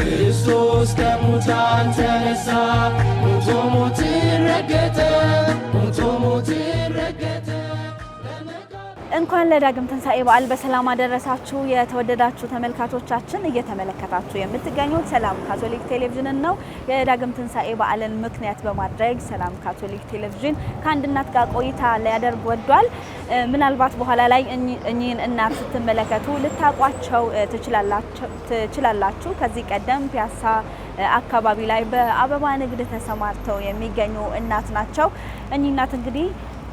ክርስቶስ ከሙታን ተነሳ ሞቶ ሞትን ረገጠ ሞቶ ሞትን ረገጠ። እንኳን ለዳግም ትንሣኤ በዓል በሰላም አደረሳችሁ። የተወደዳችሁ ተመልካቾቻችን እየተመለከታችሁ የምትገኙት ሰላም ካቶሊክ ቴሌቪዥንን ነው። የዳግም ትንሣኤ በዓልን ምክንያት በማድረግ ሰላም ካቶሊክ ቴሌቪዥን ከአንድ እናት ጋር ቆይታ ሊያደርግ ወዷል። ምናልባት በኋላ ላይ እኚህን እናት ስትመለከቱ ልታቋቸው ትችላላችሁ። ከዚህ ቀደም ፒያሳ አካባቢ ላይ በአበባ ንግድ ተሰማርተው የሚገኙ እናት ናቸው። እኚህ እናት እንግዲህ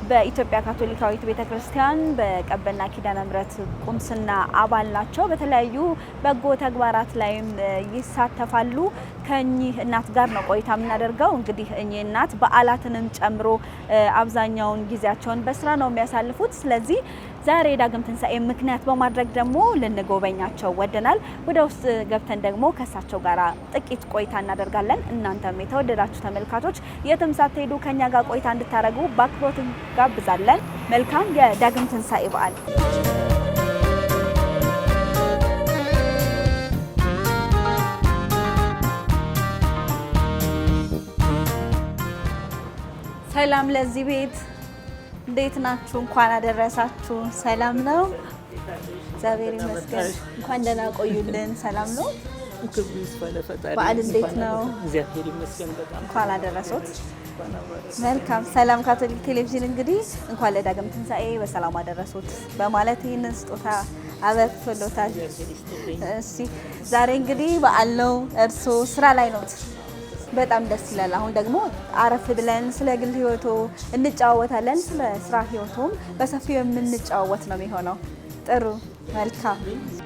በኢትዮጵያ ካቶሊካዊት ቤተክርስቲያን በቀበና ኪዳነ ምሕረት ቁምስና አባል ናቸው። በተለያዩ በጎ ተግባራት ላይም ይሳተፋሉ። ከኚህ እናት ጋር ነው ቆይታ የምናደርገው። እንግዲህ እኚህ እናት በዓላትንም ጨምሮ አብዛኛውን ጊዜያቸውን በስራ ነው የሚያሳልፉት። ስለዚህ ዛሬ ዳግም ትንሣኤ ምክንያት በማድረግ ደግሞ ልንጎበኛቸው ወደናል። ወደ ውስጥ ገብተን ደግሞ ከእሳቸው ጋር ጥቂት ቆይታ እናደርጋለን። እናንተም የተወደዳችሁ ተመልካቾች የትም ሳትሄዱ ከኛ ጋር ቆይታ እንድታደርጉ በአክብሮት ጋብዛለን። መልካም የዳግም ትንሣኤ በዓል። ሰላም ለዚህ ቤት፣ እንዴት ናችሁ? እንኳን አደረሳችሁ። ሰላም ነው? እግዚአብሔር ይመስገን። እንኳን ደህና ቆዩልን። ሰላም ነው? በዓል እንዴት ነው? እግዚአብሔር ይመስገን። በጣም እንኳን አደረሶት። መልካም። ሰላም ካቶሊክ ቴሌቪዥን እንግዲህ እንኳን ለዳግም ትንሣኤ በሰላም አደረሶት በማለት ይህንን ስጦታ አበርክቶሎታል። እሺ፣ ዛሬ እንግዲህ በዓል ነው። እርስዎ ስራ ላይ ነው? በጣም ደስ ይላል። አሁን ደግሞ አረፍ ብለን ስለ ግል ህይወቶ እንጫወታለን። ስለ ስራ ህይወቶም በሰፊው የምንጫወት ነው የሚሆነው። ጥሩ፣ መልካም።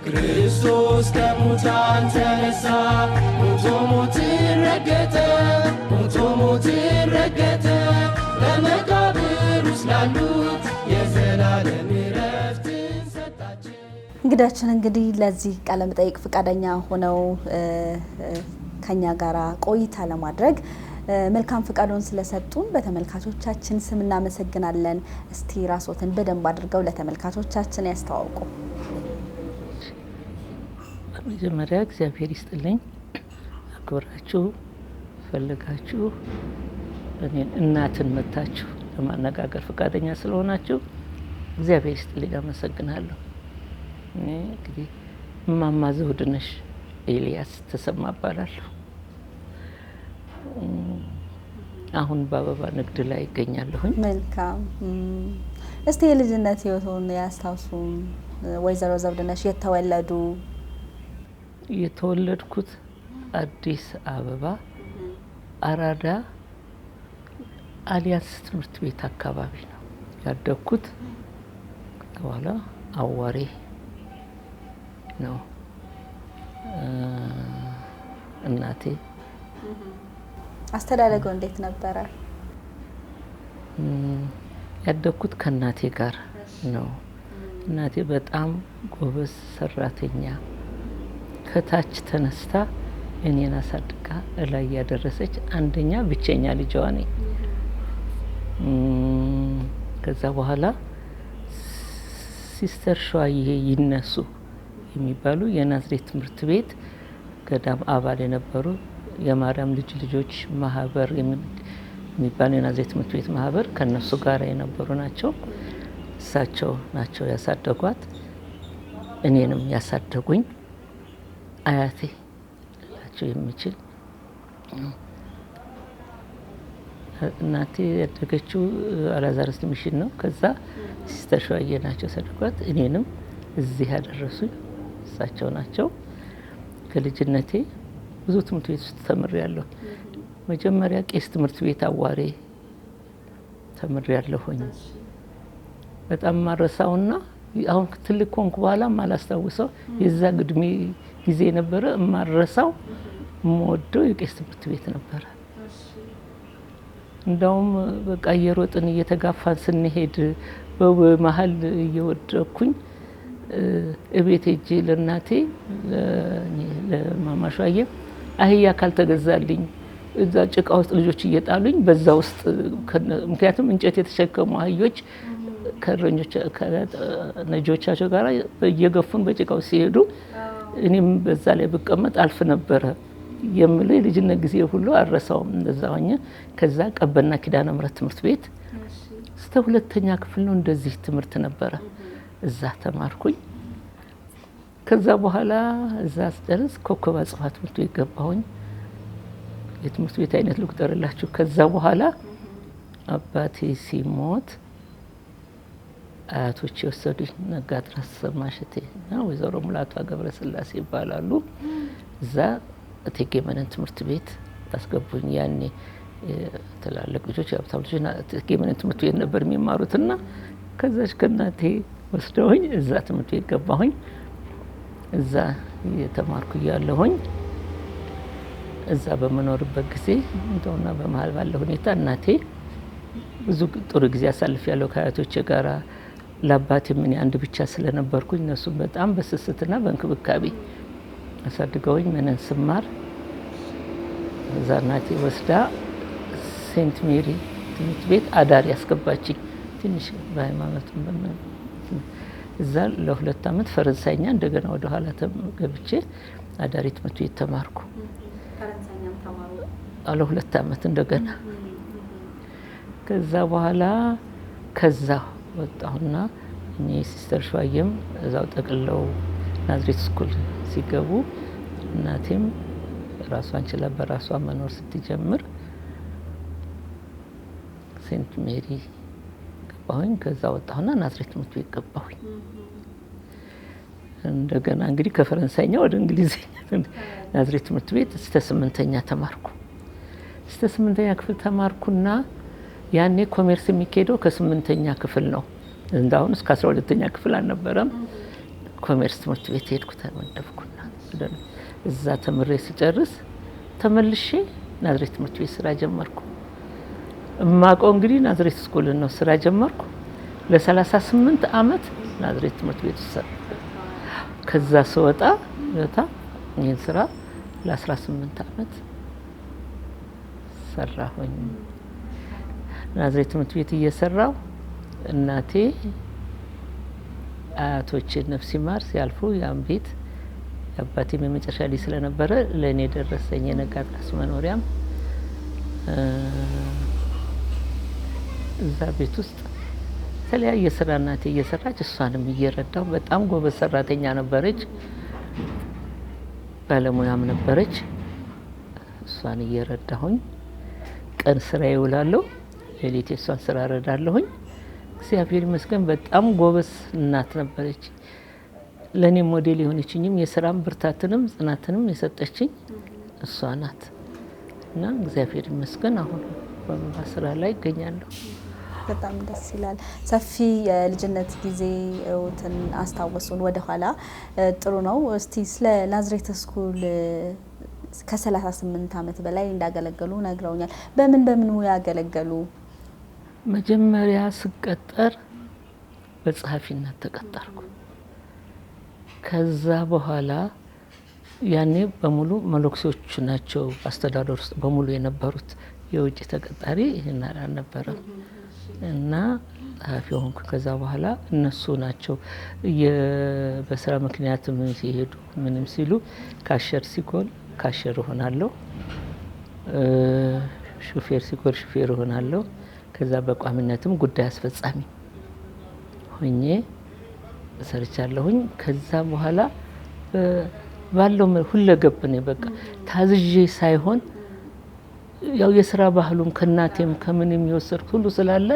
ክርስቶስ ከሙታን ተነሳ ሞቶ ሞትን ረገጠ ሞቶ ሞትን ረገጠ በመቃብር ውስጥ ላሉት የዘላለም ዕረፍትን ሰጣቸው። እንግዳችን እንግዲህ ለዚህ ቃለ መጠይቅ ፈቃደኛ ሆነው ከኛ ጋራ ቆይታ ለማድረግ መልካም ፈቃዱን ስለሰጡን በተመልካቾቻችን ስም እናመሰግናለን። እስቲ ራስዎትን በደንብ አድርገው ለተመልካቾቻችን ያስተዋውቁ። መጀመሪያ እግዚአብሔር ይስጥልኝ፣ አክብራችሁ ፈልጋችሁ እኔን እናትን መታችሁ ለማነጋገር ፈቃደኛ ስለሆናችሁ እግዚአብሔር ይስጥልኝ፣ አመሰግናለሁ። እኔ እንግዲህ እማማ ዘውድነሽ ኤልያስ ተሰማ እባላለሁ። አሁን በአበባ ንግድ ላይ ይገኛለሁኝ። መልካም። እስቲ የልጅነት ህይወቱን ያስታውሱን። ወይዘሮ ዘውድነሽ የተወለዱ? የተወለድኩት አዲስ አበባ አራዳ አሊያንስ ትምህርት ቤት አካባቢ ነው ያደግኩት። በኋላ አዋሬ ነው እናቴ። አስተዳደገው እንዴት ነበረ? ያደግኩት ከእናቴ ጋር ነው። እናቴ በጣም ጎበዝ ሰራተኛ፣ ከታች ተነስታ እኔን አሳድጋ እላይ ያደረሰች አንደኛ ብቸኛ ልጅዋ ነኝ። ከዛ በኋላ ሲስተር ሸዋዬ ይነሱ የሚባሉ የናዝሬት ትምህርት ቤት ገዳም አባል የነበሩ የማርያም ልጆች ማህበር የሚባል የናዝሬት ትምህርት ቤት ማህበር ከነሱ ጋር የነበሩ ናቸው። እሳቸው ናቸው ያሳደጓት። እኔንም ያሳደጉኝ አያቴ ልላቸው የሚችል። እናቴ ያደገችው አላዛርስ ሚሽን ነው። ከዛ ሲስተር ሸዋዬ ናቸው ያሳደጓት። እኔንም እዚህ ያደረሱኝ እሳቸው ናቸው። ከልጅነቴ ብዙ ትምህርት ቤት ውስጥ ተምሬያለሁ። መጀመሪያ ቄስ ትምህርት ቤት አዋሬ ተምሬያለሁኝ። በጣም ማረሳውና አሁን ትልቅ ኮንኩ በኋላ ማላስታውሰው የዛ ግድሜ ጊዜ ነበረ። ማረሳው የምወደው የቄስ ትምህርት ቤት ነበረ። እንደውም በቃ እየሮጥን እየተጋፋን ስንሄድ በመሀል እየወደኩኝ እቤት ሄጄ ለእናቴ ለማማሻዬ አህያ ካልተገዛልኝ እዛ ጭቃ ውስጥ ልጆች እየጣሉኝ በዛ ውስጥ ምክንያቱም እንጨት የተሸከሙ አህዮች ከነጆቻቸው ጋር እየገፉን በጭቃው ሲሄዱ እኔም በዛ ላይ ብቀመጥ አልፍ ነበረ የምለው የልጅነት ጊዜ ሁሉ አረሳውም። እንደዛ ሆኜ ከዛ ቀበና ኪዳነ ምሕረት ትምህርት ቤት እስከ 2ኛ ክፍል ነው እንደዚህ ትምህርት ነበረ። እዛ ተማርኩኝ። ከዛ በኋላ እዛ ስጨርስ ኮከብ አጽፋ ትምህርት ቤት ገባሁኝ። የትምህርት ቤት አይነት ልቁጠርላችሁ። ከዛ በኋላ አባቴ ሲሞት አያቶች የወሰዱኝ ነጋድራስ ሰማሸቴ እና ወይዘሮ ሙላቷ ገብረስላሴ ይባላሉ። እዛ እቴጌ መነን ትምህርት ቤት አስገቡኝ። ያኔ ትላልቅ ልጆች የሀብታም ልጆች እቴጌ መነን ትምህርት ቤት ነበር የሚማሩትና ከዛች ከእናቴ ወስደውኝ እዛ ትምህርት ቤት ገባሁኝ። እዛ የተማርኩ እያለሁኝ እዛ በመኖርበት ጊዜ እንደውና በመሀል ባለ ሁኔታ እናቴ ብዙ ጥሩ ጊዜ አሳልፍ ያለው ከአያቶቼ ጋራ ለአባቴ ምን አንድ ብቻ ስለነበርኩኝ እነሱም በጣም በስስትና በእንክብካቤ አሳድገውኝ መነን ስማር እዛ እናቴ ወስዳ ሴንት ሜሪ ትምህርት ቤት አዳሪ ያስገባችኝ። ትንሽ በሃይማኖትም በምን እዛ ለ2 አመት ፈረንሳይኛ እንደገና ወደ ኋላ ገብቼ አዳሪ ትምህርት ቤት ተማርኩ። ፈረንሳይኛም ተማሩ አለ 2 አመት እንደገና። ከዛ በኋላ ከዛ ወጣሁና እኔ ሲስተር ሸዋየም እዛው ጠቅለው ናዝሬት ስኩል ሲገቡ እናቴም ራሷን ችላ በራሷ መኖር ስትጀምር ሴንት ሜሪ ገባሁኝ። ከዛ ወጣሁና ናዝሬት ትምህርት ቤት ገባሁኝ። እንደገና እንግዲህ ከፈረንሳይኛ ወደ እንግሊዝኛ ናዝሬት ትምህርት ቤት እስከ 8ኛ ተማርኩ። እስከ 8ኛ ክፍል ተማርኩና ያኔ ኮሜርስ የሚካሄደው ከ8ኛ ክፍል ነው። እንዳሁን እስከ 12ኛ ክፍል አልነበረም። ኮሜርስ ትምህርት ቤት ሄድኩ፣ ተመደብኩና እዛ ተምሬ ስጨርስ ተመልሼ ናዝሬት ትምህርት ቤት ስራ ጀመርኩ። እማውቀው እንግዲህ ናዝሬት ስኩል ነው። ስራ ጀመርኩ። ለ38 አመት ናዝሬት ትምህርት ቤት ሰራ። ከዛ ስወጣ ይህን ስራ ለ18 አመት ሰራሁኝ። ናዝሬት ትምህርት ቤት እየሰራው እናቴ አያቶቼ ነፍስ ይማር ሲያልፉ ያን ቤት አባቴም የመጨረሻ ልጅ ስለነበረ ለኔ ደረሰኝ። የነጋድራስ መኖሪያም እዛ ቤት ውስጥ የተለያየ ስራ እናቴ እየሰራች እሷንም እየረዳው በጣም ጎበዝ ሰራተኛ ነበረች፣ ባለሙያም ነበረች። እሷን እየረዳሁኝ ቀን ስራ ይውላለሁ፣ ሌሊት እሷን ስራ እረዳለሁኝ። እግዚአብሔር ይመስገን በጣም ጎበዝ እናት ነበረች። ለኔ ሞዴል የሆነችኝም የስራም ብርታትንም ጽናትንም የሰጠችኝ እሷ ናት እና እግዚአብሔር ይመስገን አሁን በስራ ላይ እገኛለሁ። በጣም ደስ ይላል። ሰፊ የልጅነት ጊዜዎትን አስታወሱን ወደ ኋላ። ጥሩ ነው። እስቲ ስለ ናዝሬት ስኩል ከ38 አመት በላይ እንዳገለገሉ ነግረውኛል። በምን ሙያ ያገለገሉ? መጀመሪያ ስቀጠር በጸሐፊነት ተቀጠርኩ። ከዛ በኋላ ያኔ በሙሉ መለክሶች ናቸው አስተዳደር ውስጥ በሙሉ የነበሩት፣ የውጭ ተቀጣሪ ይሄን አልነበረም እና ጸሐፊ ሆንኩ። ከዛ በኋላ እነሱ ናቸው በስራ ምክንያት ምን ሲሄዱ ምንም ሲሉ ካሸር ሲጎል ካሸር ሆናለሁ፣ ሹፌር ሲጎል ሹፌር ሆናለሁ። ከዛ በቋሚነትም ጉዳይ አስፈጻሚ ሆኜ ሰርቻለሁኝ። ከዛ በኋላ ባለው ሁለገብ ነው በቃ ታዝዤ ሳይሆን ያው የስራ ባህሉም ከናቴም ከምንም የወሰድኩ ሁሉ ስላለ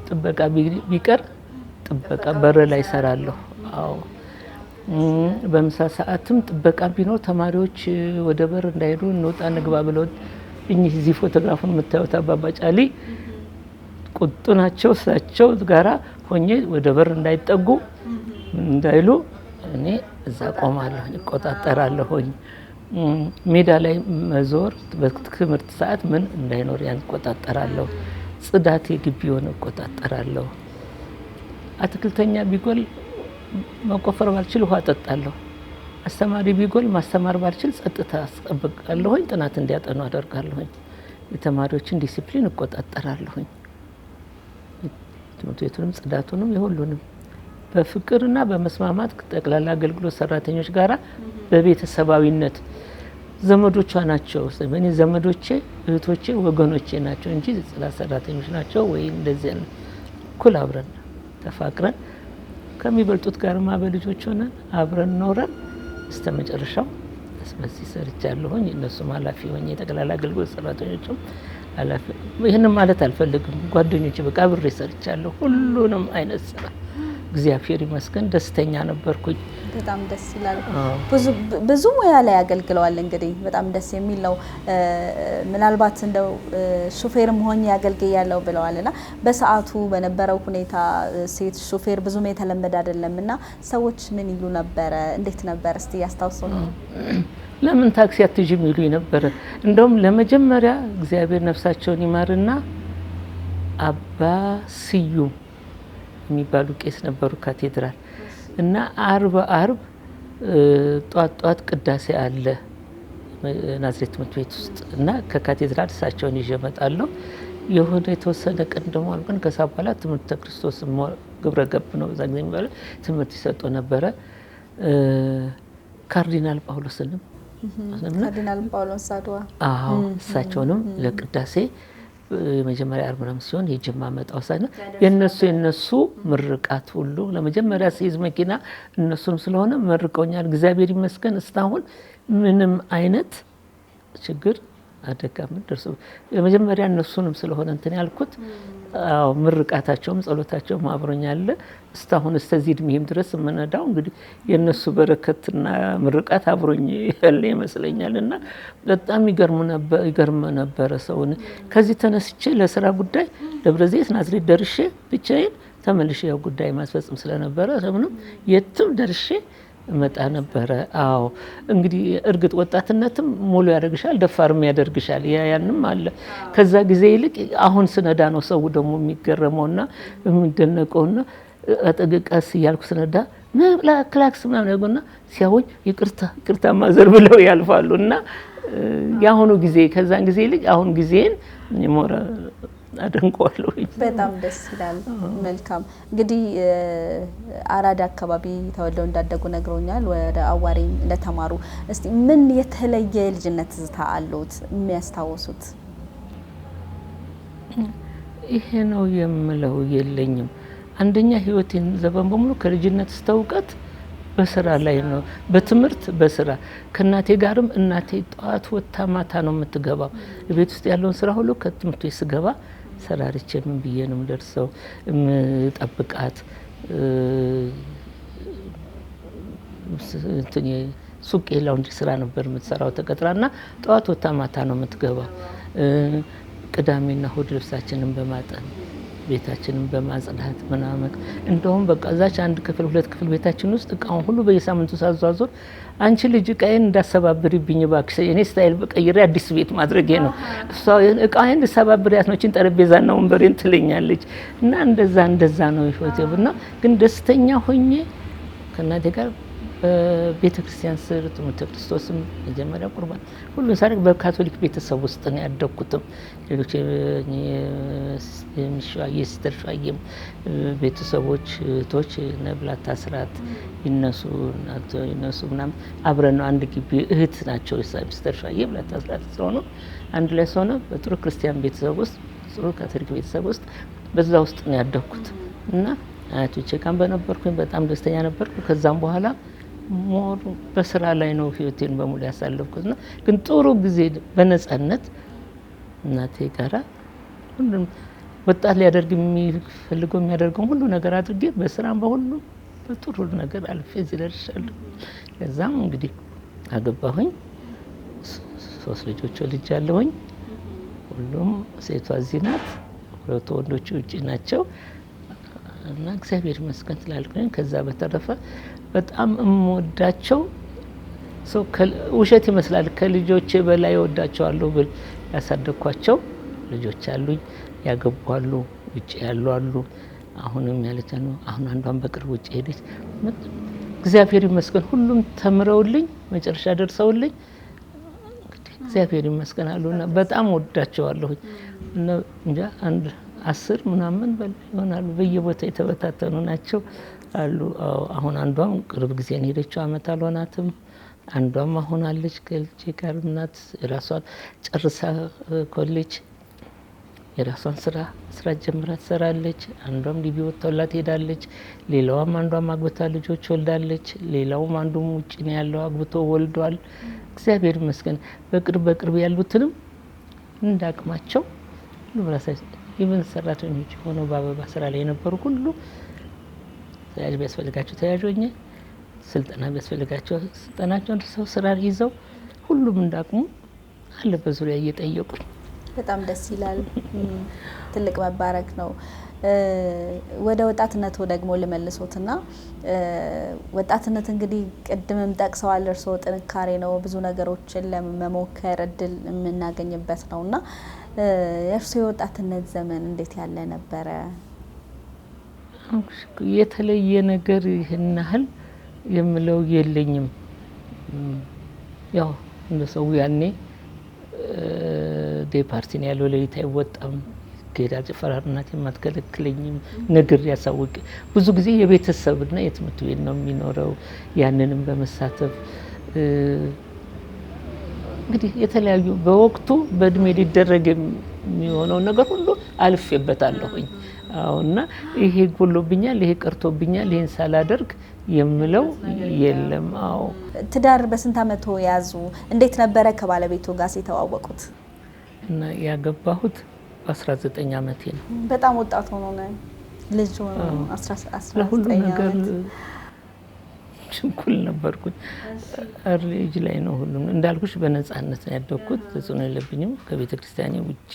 ጥበቃ ቢቀር ጥበቃ በር ላይ ሰራለሁ። አዎ በምሳ ሰዓትም ጥበቃ ቢኖር ተማሪዎች ወደ በር እንዳይሄዱ እንውጣ ንግባ ብለው እዚህ ፎቶግራፉን የምታዩት አባባ ጫሊ ቁጡ ናቸው። እሳቸው ጋራ ሆኜ ወደ በር እንዳይጠጉ እንዳይሉ እኔ እዛ ቆማለሁ፣ እቆጣጠራለሁኝ። ሜዳ ላይ መዞር በትምህርት ሰዓት ምን እንዳይኖር ያን እቆጣጠራለሁ። ጽዳት የግቢውን እቆጣጠራለሁ። አትክልተኛ ቢጎል መቆፈር ባልችል ውሃ አጠጣለሁ። አስተማሪ ቢጎል ማስተማር ባልችል ጸጥታ አስጠብቃለሁኝ። ጥናት እንዲያጠኑ አደርጋለሁኝ። የተማሪዎችን ዲሲፕሊን እቆጣጠራለሁኝ። ትምህርት ቤቱንም ጽዳቱንም የሁሉንም በፍቅርና በመስማማት ጠቅላላ አገልግሎት ሰራተኞች ጋራ በቤተሰባዊነት ዘመዶቿ ናቸው። እኔ ዘመዶቼ እህቶቼ ወገኖቼ ናቸው እንጂ ጽዳት ሰራተኞች ናቸው ወይ እንደዚህ ያለ እኩል አብረን ተፋቅረን ከሚበልጡት ጋርማ በልጆች ሆነን አብረን ኖረን እስከ መጨረሻው በዚህ ሰርቻለሁኝ። እነሱም ኃላፊ ሆኜ የጠቅላላ አገልግሎት ሰራተኞችም ኃላፊ። ይህንን ማለት አልፈልግም። ጓደኞቼ በቃ አብሬ ሰርቻለሁ ሁሉንም አይነት ስራ። እግዚአብሔር ይመስገን ደስተኛ ነበርኩኝ። በጣም ደስ ይላል። ብዙ ሙያ ላይ አገልግለዋል። እንግዲህ በጣም ደስ የሚል ነው። ምናልባት እንደው ሹፌርም ሆኜ ያገልግያለሁ ብለዋልና በሰዓቱ በነበረው ሁኔታ ሴት ሹፌር ብዙም የተለመደ አይደለምና ሰዎች ምን ይሉ ነበረ? እንዴት ነበር? እስቲ ያስታውሱ። ለምን ታክሲ አትይዥም ይሉኝ ነበረ። እንደውም ለመጀመሪያ እግዚአብሔር ነፍሳቸውን ይማርና አባ ስዩም የሚባሉ ቄስ ነበሩ ካቴድራል እና አርብ ጧት ቅዳሴ አለ ናዝሬት ትምህርት ቤት ውስጥ እና ከካቴድራል እሳቸውን ይዤ እመጣለሁ። የሆነ የተወሰነ ቀን ደግሞ አልቀን ከዛ በኋላ ትምህርተ ክርስቶስ ግብረ ገብ ነው እዛ ጊዜ የሚባለው ትምህርት ይሰጡ ነበረ። ካርዲናል ጳውሎስንም ካርዲናል ጳውሎስ አድዋ እሳቸውንም ለቅዳሴ የመጀመሪያ አርብ ነው ሲሆን የጅማ መጣው ሳይነ የነሱ ምርቃት ሁሉ ለመጀመሪያ ሲይዝ መኪና እነሱም ስለሆነ መርቀውኛል። እግዚአብሔር ይመስገን እስካሁን ምንም አይነት ችግር አደጋ ምን ደርሶ የመጀመሪያ እነሱንም ስለሆነ እንትን ያልኩት ምርቃታቸውም ጸሎታቸውም አብሮኛል። እስካሁን እስከዚህ እድሜም ድረስ የምነዳው እንግዲህ የነሱ በረከትና ምርቃት አብሮኝ ያለ ይመስለኛልና በጣም ይገርም ነበረ። ሰውን ከዚህ ተነስቼ ለስራ ጉዳይ ደብረዘይት ናዝሬት ደርሼ ብቻዬን ተመልሼ ያው ጉዳይ ማስፈጽም ስለነበረ ምንም የትም ደርሼ መጣ ነበረ። እንግዲህ እርግጥ ወጣትነትም ሙሉ ያደርግሻል፣ ደፋርም ያደርግሻል። ያንንም አለ። ከዛ ጊዜ ይልቅ አሁን ስነዳ ነው ሰው ደግሞ የሚገረመውና የሚደነቀውና አጠገቀስ እያልኩ ስነዳ ክላክስ ምናምን ያጎና ሲያውኝ ይቅርታ ማዘር ብለው ያልፋሉ። እና የአሁኑ ጊዜ ከዛን ጊዜ ይልቅ አሁን ጊዜን ሞራ አደንቀዋለሁ። በጣም ደስ ይላል። መልካም እንግዲህ አራዳ አካባቢ ተወልደው እንዳደጉ ነግሮኛል። ወደ አዋሪ እንደተማሩ እስቲ ምን የተለየ ልጅነት ትዝታ አሉት የሚያስታውሱት? ይሄ ነው የምለው የለኝም። አንደኛ ህይወቴን ዘመን በሙሉ ከልጅነት እስከ እውቀት በስራ ላይ ነው። በትምህርት በስራ ከእናቴ ጋርም እናቴ ጠዋት ወጥታ ማታ ነው የምትገባው። ቤት ውስጥ ያለውን ስራ ሁሉ ከትምህርት ቤት ስገባ ሰራርቼ ምን ብዬ ነው የምደርሰው ጠብቃት። ሱቅ ላውንድሪ ስራ ነበር የምትሰራው ተቀጥራና ጠዋት ወጥታ ማታ ነው የምትገባው። ቅዳሜና እሁድ ልብሳችንን በማጠን ቤታችንን በማጽዳት ምናምን እንደውም በቃ እዛች አንድ ክፍል ሁለት ክፍል ቤታችን ውስጥ እቃውን ሁሉ በየሳምንቱ ሳዟዟር አንቺ ልጅ እቃዬን እንዳሰባብሪብኝ እባክሽ እኔ ስታይል በቀይሬ አዲስ ቤት ማድረጌ ነው እሷ እቃዬን እንዳሰባብሪያት ነው እቺን ጠረጴዛና ወንበሬን ትለኛለች። እና እንደዛ ነው ህይወቴና ግን ደስተኛ ሆኜ ከእናቴ ጋር በቤተ ክርስቲያን ስር ትምህርተ ክርስቶስም መጀመሪያ ቁርባን ሁሉን ሳደርግ በካቶሊክ ቤተሰብ ውስጥ ነው ያደግኩትም። ሌሎች የሲስተር ሸዋዬም ቤተሰቦች እህቶች ነብላታ ስራት ይነሱ ምናምን አብረን ነው አንድ ግቢ እህት ናቸው። ሲስተር ሸዋዬ ብላታ ስራት ስለሆኑ አንድ ላይ ሆነ በጥሩ ክርስቲያን ቤተሰብ ውስጥ ጥሩ ካቶሊክ ቤተሰብ ውስጥ በዛ ውስጥ ነው ያደግኩት እና አያቶቼ ጋር በነበርኩኝ በጣም ደስተኛ ነበርኩ። ከዛም በኋላ ሞር በስራ ላይ ነው ህይወቴን በሙሉ ያሳለፍኩትና ግን ጥሩ ጊዜ በነጻነት እናቴ ጋራ ሁሉም ወጣት ሊያደርግ የሚፈልገው የሚያደርገው ሁሉ ነገር አድርጌ በስራም በሁሉ በጥሩ ነገር አልፌ እዚህ ደርሻለሁ። ከዛም እንግዲህ አገባሁኝ። 3 ልጆች ወልጃለሁኝ። ሁሉም ሴቷ እዚህ ናት፣ 2 ወንዶች ውጪ ናቸው እና እግዚአብሔር ይመስገን ትላልኩኝ። ከዛ በተረፈ በጣም እምወዳቸው ሰው ውሸት ይመስላል ከልጆቼ በላይ ወዳቸዋለሁ ብል ያሳደግኳቸው ልጆች አሉኝ። ያገባሉ፣ ውጪ ያሉ አሉ። አሁንም ያለች ነው። አሁን አንዷን በቅርብ ውጪ ሄደች። እግዚአብሔር ይመስገን ሁሉም ተምረውልኝ መጨረሻ ደርሰውልኝ እግዚአብሔር ይመስገን አሉና በጣም ወዳቸዋለሁ እና እንጃ አንድ 10 ምናምን በላይ ይሆናሉ። በየቦታ የተበታተኑ ናቸው አሉ። አሁን አንዷም ቅርብ ጊዜ ሄደችው አመት አልሆናትም አንዷም አሁን አለች ከልጄ ጋር እናት የራሷን ጨርሳ ኮሌጅ የራሷን ስራ ጀምራ ትሰራለች። አንዷም ሊቢ ወጥተውላት ሄዳለች። ሌላዋም አንዷም አግብታ ልጆች ወልዳለች። ሌላውም አንዱም ውጭ ነው ያለው አግብቶ ወልዷል። እግዚአብሔር ይመስገን። በቅርብ ያሉትንም እንዳቅማቸው ሁሉም ራሳቸው ኢቨን ሰራተኞች ሆነው በአበባ ስራ ላይ የነበሩ ሁሉ ተያዥ ቢያስፈልጋቸው ተያዥ ሆኜ ስልጠና ቢያስፈልጋቸው ስልጠናቸውን ሰው ስራ ይዘው ሁሉም እንዳቅሙ አለ በዙሪያ እየጠየቁ በጣም ደስ ይላል። ትልቅ መባረክ ነው። ወደ ወጣትነቱ ደግሞ ልመልሶትና ወጣትነት እንግዲህ ቅድምም ጠቅሰዋል እርስዎ ጥንካሬ ነው፣ ብዙ ነገሮችን ለመሞከር እድል የምናገኝበት ነውና የእርስዎ የወጣትነት ዘመን እንዴት ያለ ነበረ? የተለየ ነገር ይህን ያህል የምለው የለኝም። ያው እንደ ሰው ያኔ ዴይ ፓርቲ ነው ያለው፣ ሌሊት አይወጣም። ጌዳ ጭፈራር እናት የማትከለክለኝም ነገር ያሳውቅ ብዙ ጊዜ የቤተሰብና የትምህርት ቤት ነው የሚኖረው። ያንንም በመሳተፍ እንግዲህ የተለያዩ በወቅቱ በእድሜ ሊደረግ የሚሆነው ነገር ሁሉ አልፌበታለሁኝ። አውና ይሄ ጎሎብኛል፣ ይሄ ቀርቶብኛል፣ ይሄን ሳላደርግ የምለው የለም። አዎ። ትዳር በስንት አመቱ ያዙ? እንዴት ነበረ ከባለቤቱ ጋር ሲተዋወቁት? እና ያገባሁት በ19 አመቴ ነው። በጣም ወጣት ሆኖ ነው ልጅ ሆኖ 19 ነገር ችኩል ነበርኩኝ። ልጅ ላይ ነው ሁሉም እንዳልኩሽ በነጻነት ነው ያደግኩት። ተጽዕኖ የለብኝም። ከቤተ ክርስቲያኔ ውጪ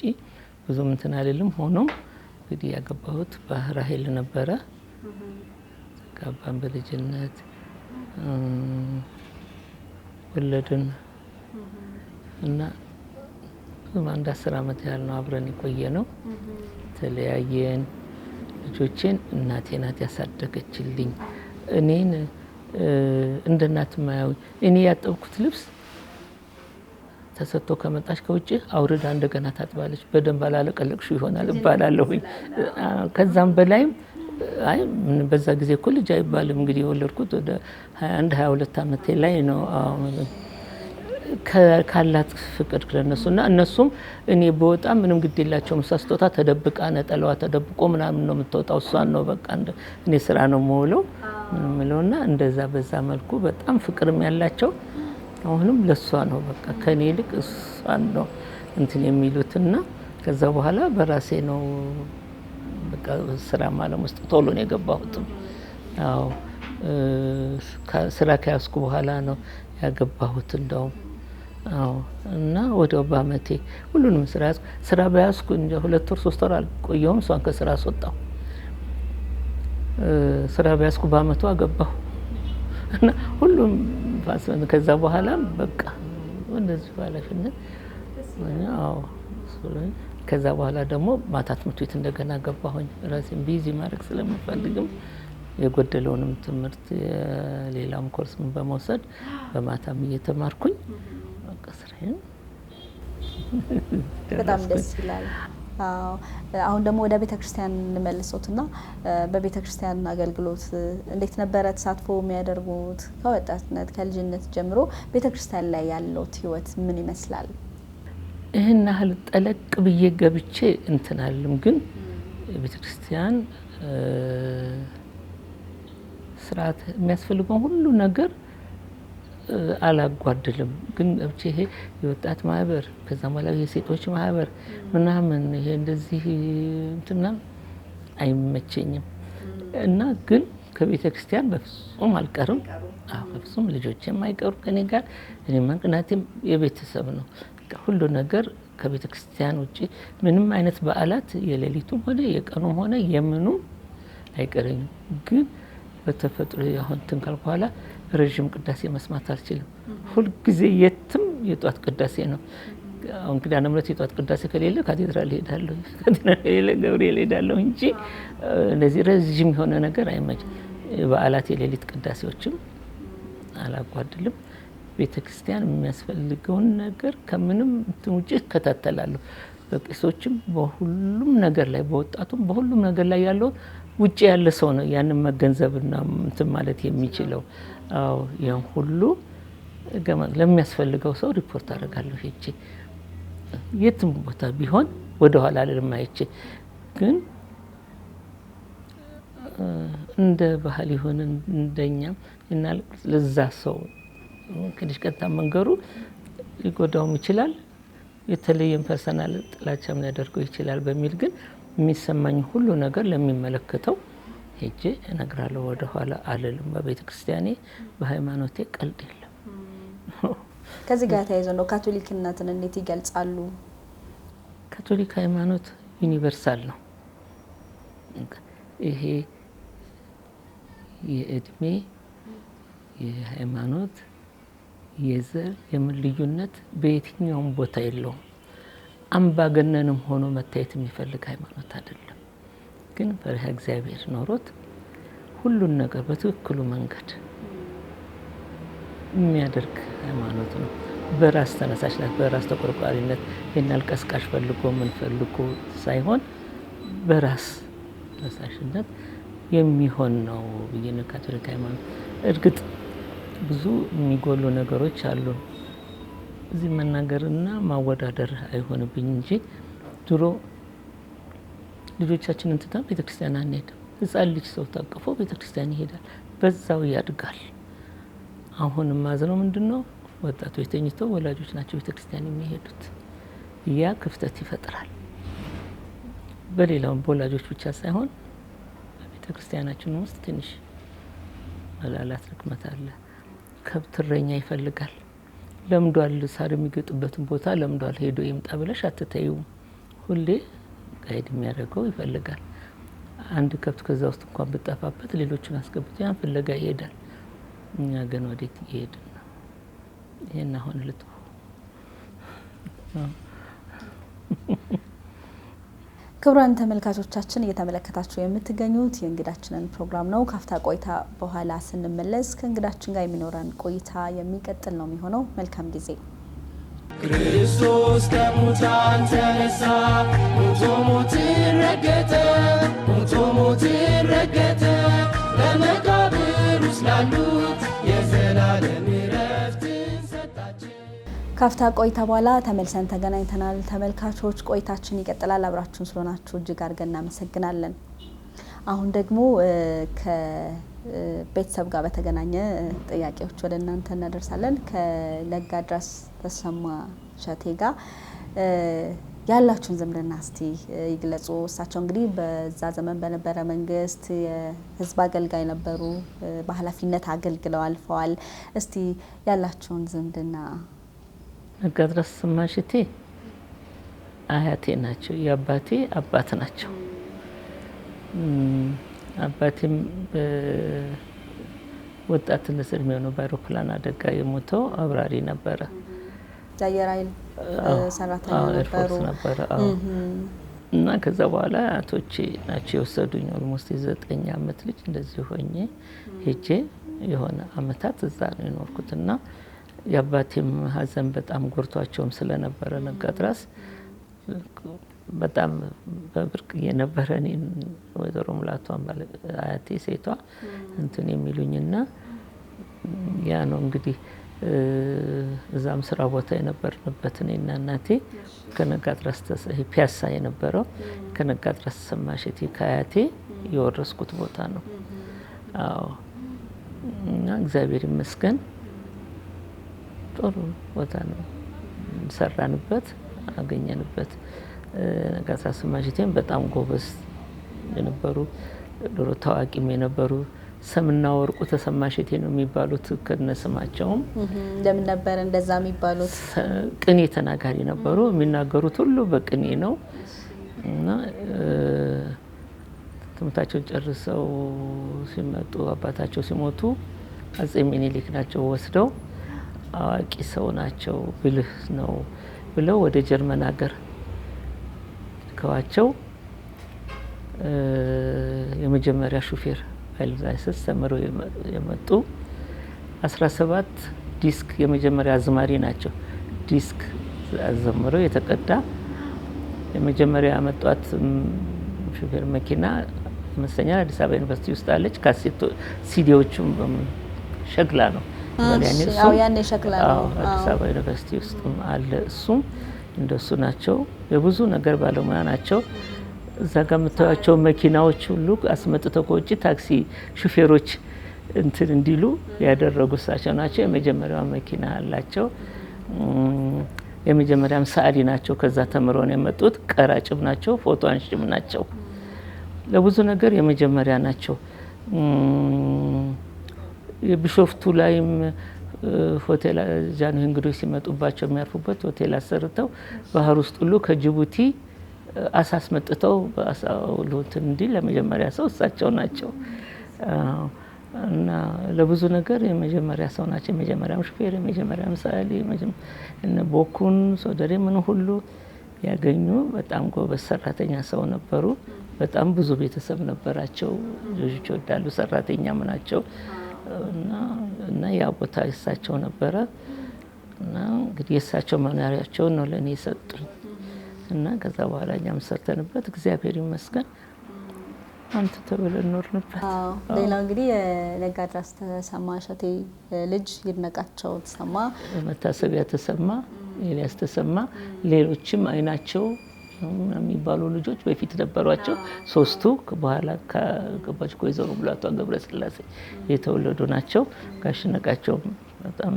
ብዙም እንትን አይደለም። ሆኖም እንግዲህ ያገባሁት በራሄል ነበረ። ተጋባን በልጅነት ወለድን እና አንድ 10 አመት ያህል ነው አብረን የቆየ ነው። ተለያየን። ልጆቼን እናቴ ናት ያሳደገችልኝ። እኔን እንደ እናት ማያው እኔ ያጠብኩት ልብስ ተሰጥቶ ከመጣች ከውጭ አውርዳ እንደገና ታጥባለች። በደንብ አላለቀለቅሹ ይሆናል እባላለሁኝ። ከዛም በላይም አይ በዛ ጊዜ እኮ ልጅ አይባልም። እንግዲህ የወለድኩት ወደ 21 22 አመቴ ላይ ነው። ካላት ፍቅር ለነሱና እነሱም እኔ በወጣ ምንም ግድ የላቸውም። እሷ ስትወጣ ተደብቃ ነጠላዋ ተደብቆ ምናምን ነው የምትወጣው። እሷን ነው በቃ እኔ ስራ ነው የምውለው ምንምለውና እንደዛ በዛ መልኩ በጣም ፍቅርም ያላቸው አሁንም ለሷ ነው በቃ ከኔ ይልቅ እሷን ነው እንትን የሚሉትና ከዛ በኋላ በራሴ ነው በቃ ስራ ማለት ውስጥ ቶሎ ነው የገባሁት። አዎ ስራ ከያዝኩ በኋላ ነው ያገባሁት እንደውም። አዎ እና ወዲያው በአመቴ ሁሉንም ስራ በያዝኩ እንደ 2 ወር 3 ወር አልቆየሁም። እሷን ከስራ አስወጣሁ። ስራ በያዝኩ በአመቱ አገባሁ እና ሁሉም ፋስን ከዛ በኋላ በቃ እንደዚህ ባላሽነት አዎ ከዛ በኋላ ደግሞ ማታ ትምህርት ቤት እንደገና ገባሁኝ። ራሴን ቢዚ ማድረግ ስለምፈልግም የጎደለውንም ትምህርት ሌላም ኮርስ በመውሰድ በማታም እየተማርኩኝ በቃ ስራዬን በጣም ደስ ይላል። አሁን ደግሞ ወደ ቤተክርስቲያን እንመልሶትና በቤተክርስቲያን አገልግሎት እንዴት ነበረ ተሳትፎ የሚያደርጉት? ከወጣትነት ከልጅነት ጀምሮ ቤተክርስቲያን ላይ ያለው ህይወት ምን ይመስላል? ይህን ያህል ጠለቅ ብዬ ገብቼ እንትን አልልም፣ ግን ቤተክርስቲያን ስርዓት የሚያስፈልገው ሁሉ ነገር አላጓድልም። ግን ገብቼ ይሄ የወጣት ማህበር ከዛ በኋላ የሴቶች ማህበር ምናምን ይሄ እንደዚህ እንትና አይመቸኝም እና ግን ከቤተ ክርስቲያን በፍጹም አልቀርም። በፍጹም ልጆቼም አይቀሩ ከኔ ጋር። እኔ ማንቅናቴም የቤተሰብ ነው። ሁሉ ነገር ከቤተ ክርስቲያን ውጪ ምንም አይነት በዓላት የሌሊቱም ሆነ የቀኑም ሆነ የምኑም አይቀረኝም። ግን በተፈጥሮ አሁን ትንካል በኋላ ረጅም ቅዳሴ መስማት አልችልም። ሁል ጊዜ የትም የጧት ቅዳሴ ነው። አሁን ኪዳነ ምሕረት የጧት ቅዳሴ ከሌለ ካቴድራል ሄዳለሁ፣ ካቴድራል ከሌለ ገብርኤል ሄዳለሁ እንጂ እንደዚህ ረጅም የሆነ ነገር አይመችም። በዓላት የሌሊት ቅዳሴዎችም አላጓድልም። ቤተክርስቲያን የሚያስፈልገውን ነገር ከምንም ውጪ እከታተላለሁ። በቄሶችም በሁሉም ነገር ላይ በወጣቱም በሁሉም ነገር ላይ ያለው ውጪ ያለ ሰው ነው ያንን መገንዘብና እንትን ማለት የሚችለው። አዎ ያን ሁሉ ለሚያስፈልገው ሰው ሪፖርት አደርጋለሁ። ሄጄ የትም ቦታ ቢሆን ወደ ኋላ ልማይቼ ግን እንደ ባህል ይሆን እንደኛም እና ለዛ ሰው እንግዲህ ቀጥታ መንገሩ ሊጎዳውም ይችላል፣ የተለየም ፐርሰናል ጥላቻም ሊያደርገው ይችላል በሚል ግን የሚሰማኝ ሁሉ ነገር ለሚመለከተው ሄጄ እነግራለሁ። ወደ ኋላ አልልም። በቤተ ክርስቲያኔ በሃይማኖቴ ቀልድ የለም። ከዚህ ጋር ተያይዞ ነው ካቶሊክነትን እንዴት ይገልጻሉ? ካቶሊክ ሃይማኖት ዩኒቨርሳል ነው። ይሄ የእድሜ የሃይማኖት የዘር የምን ልዩነት በየትኛውም ቦታ የለውም። አምባገነንም ሆኖ መታየት የሚፈልግ ሃይማኖት አይደለም። ግን ፈሪሃ እግዚአብሔር ኖሮት ሁሉን ነገር በትክክሉ መንገድ የሚያደርግ ሃይማኖት ነው። በራስ ተነሳሽነት በራስ ተቆርቋሪነት የናል ቀስቃሽ ፈልጎ ምን ፈልጎ ሳይሆን በራስ ተነሳሽነት የሚሆን ነው ብዬ ነው ካቶሊክ ሃይማኖት። እርግጥ ብዙ የሚጎሉ ነገሮች አሉ። እዚህ መናገርና ማወዳደር አይሆንብኝ እንጂ ድሮ ልጆቻችንን ትተን ቤተክርስቲያን አንሄድም። ህፃን ልጅ ሰው ታቅፎ ቤተክርስቲያን ይሄዳል፣ በዛው ያድጋል። አሁን ማዝነው ምንድነው ወጣቶች ተኝተው ወላጆች ናቸው ቤተክርስቲያን የሚሄዱት። ያ ክፍተት ይፈጥራል። በሌላው በወላጆች ብቻ ሳይሆን በቤተክርስቲያናችን ውስጥ ትንሽ መላላት ድክመት አለ። ከብት እረኛ ይፈልጋል። ለምዷል፣ ሳር የሚገጥበትን ቦታ ለምዷል፣ ሄዶ ይምጣ ብለሽ አትተይውም። ሁሌ ጋይድ የሚያደርገው ይፈልጋል። አንድ ከብት ከዛ ውስጥ እንኳን ብጠፋበት ሌሎችን አስገብቶ ያን ፍለጋ ይሄዳል። እኛ ግን ወዴት ይሄድና ይሄን አሁን ልትው ክቡራን ተመልካቾቻችን እየተመለከታችሁ የምትገኙት የእንግዳችንን ፕሮግራም ነው። ካፍታ ቆይታ በኋላ ስንመለስ ከእንግዳችን ጋር የሚኖረን ቆይታ የሚቀጥል ነው የሚሆነው። መልካም ጊዜ። ክርስቶስ ከሙታን ተነሳ፣ ሞቶ ሞትን ረገጠ፣ ሞቶ ሞትን ረገጠ፣ በመቃብር ውስጥ ላሉት የዘላለም ዕረፍትን ሰጣቸው። ካፍታ ቆይታ በኋላ ተመልሰን ተገናኝተናል። ተመልካቾች ቆይታችን ይቀጥላል። አብራችሁን ስለሆናችሁ እጅግ አድርገን እናመሰግናለን። አሁን ደግሞ ከቤተሰብ ጋር በተገናኘ ጥያቄዎች ወደ እናንተ እናደርሳለን። ከለጋድራስ ተሰማ ሸቴ ጋር ያላችሁን ዝምድና እስቲ ይግለጹ። እሳቸው እንግዲህ በዛ ዘመን በነበረ መንግስት የህዝብ አገልጋይ ነበሩ፣ በኃላፊነት አገልግለው አልፈዋል። እስቲ ያላችሁን ዝምድና። ለጋድራስ ተሰማ ሸቴ አያቴ ናቸው፣ የአባቴ አባት ናቸው። አባቴም ወጣትነት እድሜው ነው በአውሮፕላን አደጋ የሞተው አብራሪ ነበረ። የአየር ኃይል ሰራተኛ ነበሩ። እና ከዛ በኋላ አያቶቼ ናቸው የወሰዱኝ። ኦልሞስት የ9 ዓመት ልጅ እንደዚህ ሆኜ ሄጄ የሆነ አመታት እዛ ነው የኖርኩትና የአባቴም ሀዘን በጣም ጎርቷቸውም ስለነበረ ለጋድራስ በጣም በብርቅ የነበረ እኔን ወይዘሮ ሙላቷን አያቴ ሴቷ እንትን የሚሉኝና ያ ነው እንግዲህ እዛም ስራ ቦታ የነበርንበት እኔና እናቴ ከለጋድራስ ፒያሳ የነበረው ከለጋድራስ ተሰማ ሸቴ ከአያቴ የወረስኩት ቦታ ነው። አዎ እና እግዚአብሔር ይመስገን ጥሩ ቦታ ነው ሰራንበት፣ አገኘንበት። ለጋድራስ ተሰማ ሸቴም በጣም ጎበዝ የነበሩ ድሮ ታዋቂም የነበሩ ሰምና ወርቁ ተሰማ ሸቴ ነው የሚባሉት ከነስማቸውም። ለምን ነበር እንደዛ የሚባሉት? ቅኔ ተናጋሪ ነበሩ። የሚናገሩት ሁሉ በቅኔ ነው እና ትምህርታቸውን ጨርሰው ሲመጡ አባታቸው ሲሞቱ አጼ ሚኒሊክ ናቸው ወስደው አዋቂ ሰው ናቸው ብልህ ነው ብለው ወደ ጀርመን ሀገር ልከዋቸው የመጀመሪያ ሹፌር ላይሰንስ ተምረው የመጡ 17 ዲስክ የመጀመሪያ አዝማሪ ናቸው። ዲስክ አዘምረው የተቀዳ የመጀመሪያ ያመጧት ሹፌር መኪና ይመስለኛል አዲስ አበባ ዩኒቨርሲቲ ውስጥ አለች። ካሴቶ ሲዲዎቹም ሸክላ ነው ያኔ ሸክላ ነው። አዲስ አበባ ዩኒቨርሲቲ ውስጥም አለ። እሱም እንደሱ ናቸው። የብዙ ነገር ባለሙያ ናቸው። እዛ ጋር የምታዩቸው መኪናዎች ሁሉ አስመጥተው ከውጭ ታክሲ ሹፌሮች እንትን እንዲሉ ያደረጉ እሳቸው ናቸው። የመጀመሪያው መኪና አላቸው። የመጀመሪያም ሰዓሊ ናቸው። ከዛ ተምረው ነው የመጡት። ቀራጭም ናቸው፣ ፎቶ አንሺም ናቸው። ለብዙ ነገር የመጀመሪያ ናቸው። የቢሾፍቱ ላይም ሆቴል ጃንሆይ እንግዶች ሲመጡባቸው የሚያርፉበት ሆቴል አሰርተው ባህር ውስጥ ሁሉ ከጅቡቲ አሳስ መጥተው በአሳውሉትን እንዲ ለመጀመሪያ ሰው እሳቸው ናቸው። እና ለብዙ ነገር የመጀመሪያ ሰው ናቸው። የመጀመሪያም ሹፌር፣ የመጀመሪያም ሰዓሊ፣ እነ ቦኩን ሶደሬ ምን ሁሉ ያገኙ በጣም ጎበዝ ሰራተኛ ሰው ነበሩ። በጣም ብዙ ቤተሰብ ነበራቸው። ልጆች ይወዳሉ፣ ሰራተኛም ናቸው። እና ያ ቦታ የእሳቸው ነበረ። እና እንግዲህ የእሳቸው መኖሪያቸውን ነው ለእኔ የሰጡኝ። እና ከዛ በኋላ እኛም ሰርተንበት እግዚአብሔር ይመስገን አንተ ተብለን ኖርንበት። ሌላው እንግዲህ የነጋድራስ ተሰማ እሸቴ ልጅ ይድነቃቸው ተሰማ፣ መታሰቢያ ተሰማ፣ ኤልያስ ተሰማ፣ ሌሎችም አይናቸው የሚባሉ ልጆች በፊት ነበሯቸው። ሶስቱ በኋላ ከገባች ወይዘሮ ሙላቷ ገብረስላሴ የተወለዱ ናቸው። ጋሽ ይድነቃቸው በጣም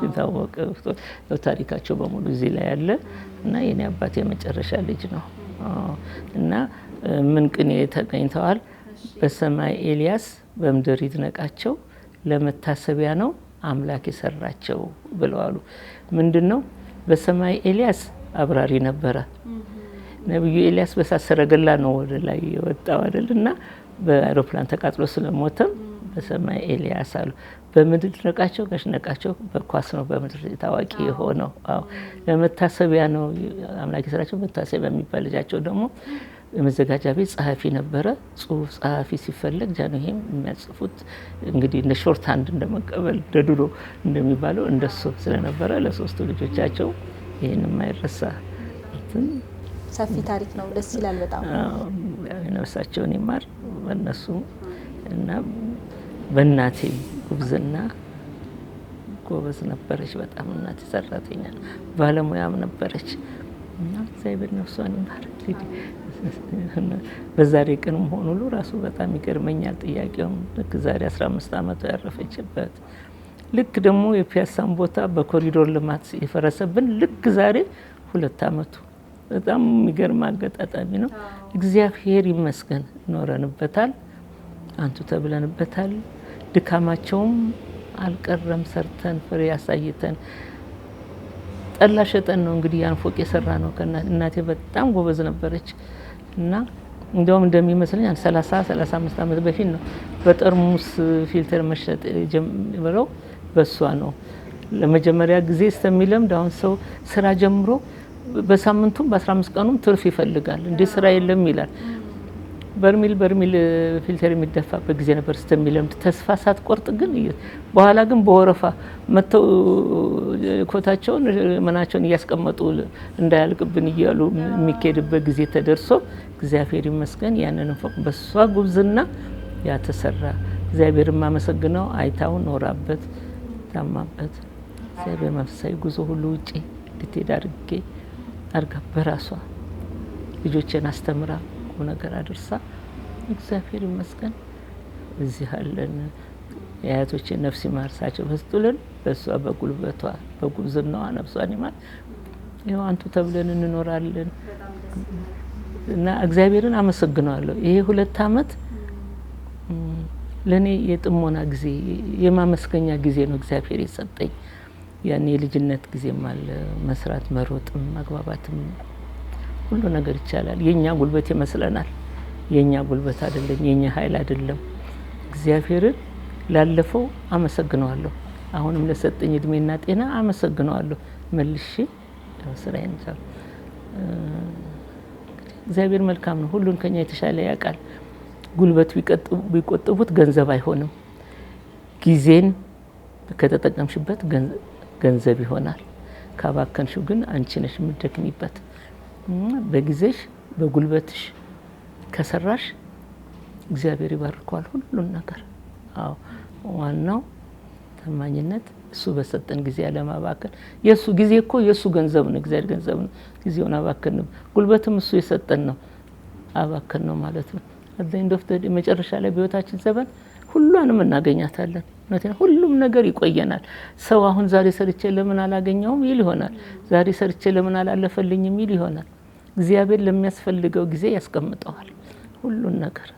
የታወቀ ታሪካቸው በሙሉ እዚህ ላይ ያለ እና የኔ አባት የመጨረሻ ልጅ ነው። እና ምን ቅኔ ተገኝተዋል። በሰማይ ኤልያስ በምድር ይድነቃቸው ለመታሰቢያ ነው አምላክ የሰራቸው ብለዋሉ። ምንድነው? በሰማይ ኤልያስ አብራሪ ነበረ። ነብዩ ኤልያስ በእሳት ሰረገላ ነው ወደ ላይ የወጣው አይደልና በአውሮፕላን ተቃጥሎ ስለሞተም በሰማይ ኤልያስ አሉ። በምድር ይድነቃቸው ጋሽ ይድነቃቸው በኳስ ነው በምድር ታዋቂ የሆነው። ለመታሰቢያ ነው አምላክ የሰራቸው። መታሰቢያ የሚባል ልጃቸው ደግሞ የመዘጋጃ ቤት ጸሐፊ ነበረ። ጽሁፍ ጸሐፊ ሲፈለግ ጃንሆይም የሚያጽፉት እንግዲህ እንደ ሾርት ሃንድ እንደመቀበል ደድሮ እንደሚባለው እንደሱ ስለነበረ ለሶስቱ ልጆቻቸው ይሄን የማይረሳ ሰፊ ታሪክ ነው። ደስ ይላል በጣም። ነፍሳቸውን ይማር በእነሱ እና በእናቴ ጉብዝና ጎበዝ ነበረች በጣም። እናቴ ሰራተኛ ባለሙያም ነበረች እና እግዚአብሔር ነፍሷን ይማር። በዛሬ ቀን መሆኑ ሁሉ ራሱ በጣም ይገርመኛል። ጥያቄውም ልክ ዛሬ 15 ዓመቷ ያረፈችበት ልክ ደግሞ የፒያሳን ቦታ በኮሪዶር ልማት የፈረሰብን ልክ ዛሬ 2 ዓመቱ በጣም የሚገርም አጋጣሚ ነው። እግዚአብሔር ይመስገን ኖረንበታል፣ አንቱ ተብለንበታል። ድካማቸውም አልቀረም። ሰርተን ፍሬ ያሳይተን ጠላ ሸጠን ነው እንግዲህ ያን ፎቅ የሰራ ነው። እናቴ በጣም ጎበዝ ነበረች እና እንደውም እንደሚመስለኝ 35 ዓመት በፊት ነው በጠርሙስ ፊልተር መሸጥ ጀምረው በሷ ነው ለመጀመሪያ ጊዜ እስከሚለምድ። አሁን ሰው ስራ ጀምሮ በሳምንቱም በ15 ቀኑም ትርፍ ይፈልጋል። እንዴ ስራ የለም ይላል። በርሚል ፊልተር የሚደፋበት ጊዜ ነበር እስከሚለምድ ተስፋ ሳትቆርጥ። ግን በኋላ ግን በወረፋ መተው ኮታቸውን መናቸውን እያስቀመጡ እንዳያልቅብን እያሉ የሚካሄድበት ጊዜ ተደርሶ እግዚአብሔር ይመስገን ያንን ፎቅ በሷ ጉብዝና ያተሰራ። እግዚአብሔር ማመሰግነው። አይታው ኖራበት ታማበት እግዚአብሔር መንፈሳዊ ጉዞ ሁሉ ውጪ እንድትሄድ አርጋ በራሷ ልጆችን አስተምራ ነገር አድርሳ እግዚአብሔር ይመስገን እዚህ አለን። የአያቶቼ ነፍስ ይማርሳቸው በስጡልን። በሷ በጉልበቷ በጉብዝናዋ ነፍሷን ይማር። ይኸው አንቱ ተብለን እንኖራለን እና እግዚአብሔርን አመሰግናለሁ። ይሄ 2 ዓመት ለኔ የጥሞና ጊዜ የማመስገኛ ጊዜ ነው እግዚአብሔር የሰጠኝ። ያኔ የልጅነት ጊዜም አለ መስራት መሮጥም ማግባባትም ሁሉ ነገር ይቻላል። የኛ ጉልበት ይመስለናል። የኛ ጉልበት አይደለም፣ የኛ ኃይል አይደለም። እግዚአብሔርን ላለፈው አመሰግነዋለሁ። አሁንም ለሰጠኝ እድሜና ጤና አመሰግነዋለሁ። መልሼ ስራዬን ሰው እግዚአብሔር መልካም ነው። ሁሉን ከኛ የተሻለ ያውቃል። ጉልበት ቢቆጥቡት ገንዘብ አይሆንም። ጊዜን ከተጠቀምሽበት ገንዘብ ይሆናል። ካባከንሽው ግን አንቺ ነሽ የምትደክሚበት። በጊዜሽ በጉልበትሽ ከሰራሽ እግዚአብሔር ይባርከዋል ሁሉን ነገር። ዋናው ታማኝነት እሱ በሰጠን ጊዜ ያለማባከን የሱ ጊዜ እኮ የሱ ገንዘብ ነው እግዚአብሔር ገንዘብ ነው ጊዜውን አባከን ነው ጉልበትም እሱ የሰጠን ነው አባከን ነው ማለት ነው አዘኝ ዶክተር መጨረሻ ላይ በህይወታችን ዘመን ሁሉንም እናገኛታለን ማለት ሁሉም ነገር ይቆየናል ሰው አሁን ዛሬ ሰርቼ ለምን አላገኘውም ይል ይሆናል ዛሬ ሰርቼ ለምን አላለፈልኝም ይል ይሆናል እግዚአብሔር ለሚያስፈልገው ጊዜ ያስቀምጠዋል ሁሉን ነገር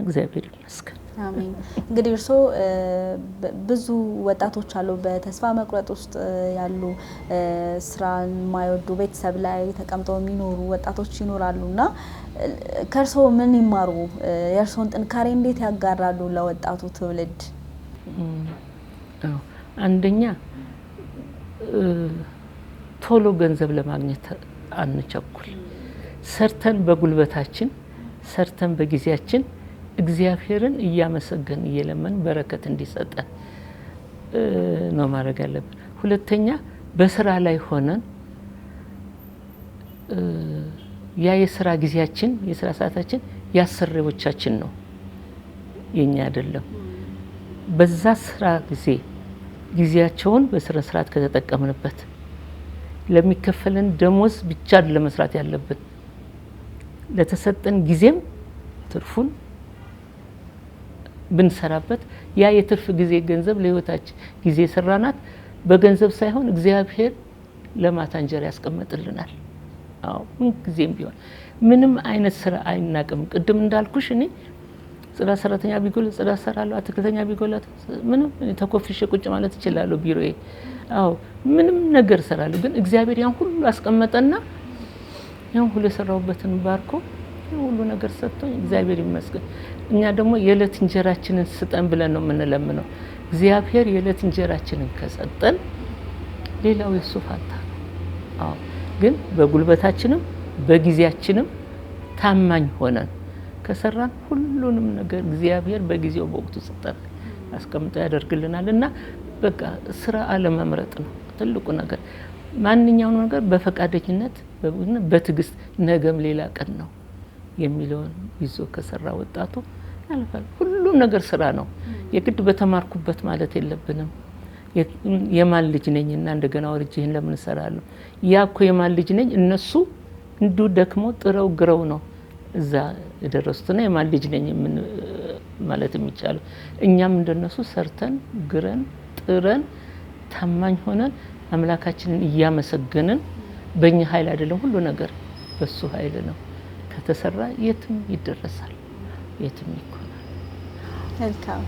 እግዚአብሔር ይመስገን አሜን እንግዲህ እርሶ ብዙ ወጣቶች አሉ በተስፋ መቁረጥ ውስጥ ያሉ ስራን ማይወዱ ቤተሰብ ላይ ተቀምጠው የሚኖሩ ወጣቶች ይኖራሉና ከርሶ ምን ይማሩ የርሶን ጥንካሬ እንዴት ያጋራሉ ለወጣቱ ትውልድ አንደኛ ቶሎ ገንዘብ ለማግኘት አንቸኩል ሰርተን በጉልበታችን ሰርተን በጊዜያችን እግዚአብሔርን እያመሰገን እየለመን በረከት እንዲሰጠን ነው ማድረግ ያለብን ሁለተኛ በስራ ላይ ሆነን ያ የስራ ጊዜያችን የስራ ሰዓታችን ያሰረዎቻችን ነው የኛ አይደለም በዛ ስራ ጊዜያቸውን በስራ ስርዓት ከተጠቀምንበት ለሚከፈለን ደሞዝ ብቻ ለመስራት ያለብን ለተሰጠን ጊዜም ትርፉን ብንሰራበት ያ የትርፍ ጊዜ ገንዘብ ለህይወታችን ጊዜ ሰራናት በገንዘብ ሳይሆን እግዚአብሔር ለማታ እንጀራ ያስቀምጥልናል ምን ጊዜም ቢሆን ምንም አይነት ስራ አይናቅም ቅድም እንዳልኩሽ እኔ ጽዳት ሰራተኛ ቢጎል ጽዳት ሰራለሁ አትክልተኛ ቢጎል ምንም ተኮፍሼ ቁጭ ማለት ይችላል ቢሮዬ ምንም ነገር ሰራለሁ ግን እግዚአብሔር ያን ሁሉ አስቀመጠና ያን ሁሉ የሰራውበትን ባርኮ ሁሉ ነገር ሰጥቶኝ እግዚአብሔር ይመስገን እኛ ደግሞ የዕለት እንጀራችንን ስጠን ብለን ነው የምንለምነው እግዚአብሔር የዕለት እንጀራችንን ከሰጠን ሌላው የሱ ፋንታ ነው ግን በጉልበታችንም በጊዜያችንም ታማኝ ሆነን ከሰራን ሁሉንም ነገር እግዚአብሔር በጊዜው በወቅቱ ሰጠን አስቀምጦ ያደርግልናልና በቃ ስራ አለመምረጥ ነው ትልቁ ነገር ማንኛውም ነገር በፈቃደኝነት በትግስት ነገም ሌላ ቀን ነው የሚለውን ይዞ ከሰራ ወጣቱ ያልፋል ሁሉም ነገር ስራ ነው የግድ በተማርኩበት ማለት የለብንም የማን ልጅ ነኝና እንደገና ወርጄን ለምን ሰራለሁ ያኮ የማን ልጅ ነኝ እነሱ እንዱ ደክሞ ጥረው ግረው ነው እዛ የደረሱትና የማን ልጅ ነኝ ማለት የሚቻለው እኛም እንደነሱ ሰርተን ግረን ጥረን ታማኝ ሆነን አምላካችንን እያመሰገንን በእኛ ኃይል አይደለም ሁሉ ነገር በሱ ኃይል ነው ከተሰራ የትም ይደረሳል የትም ይኮናል መልካም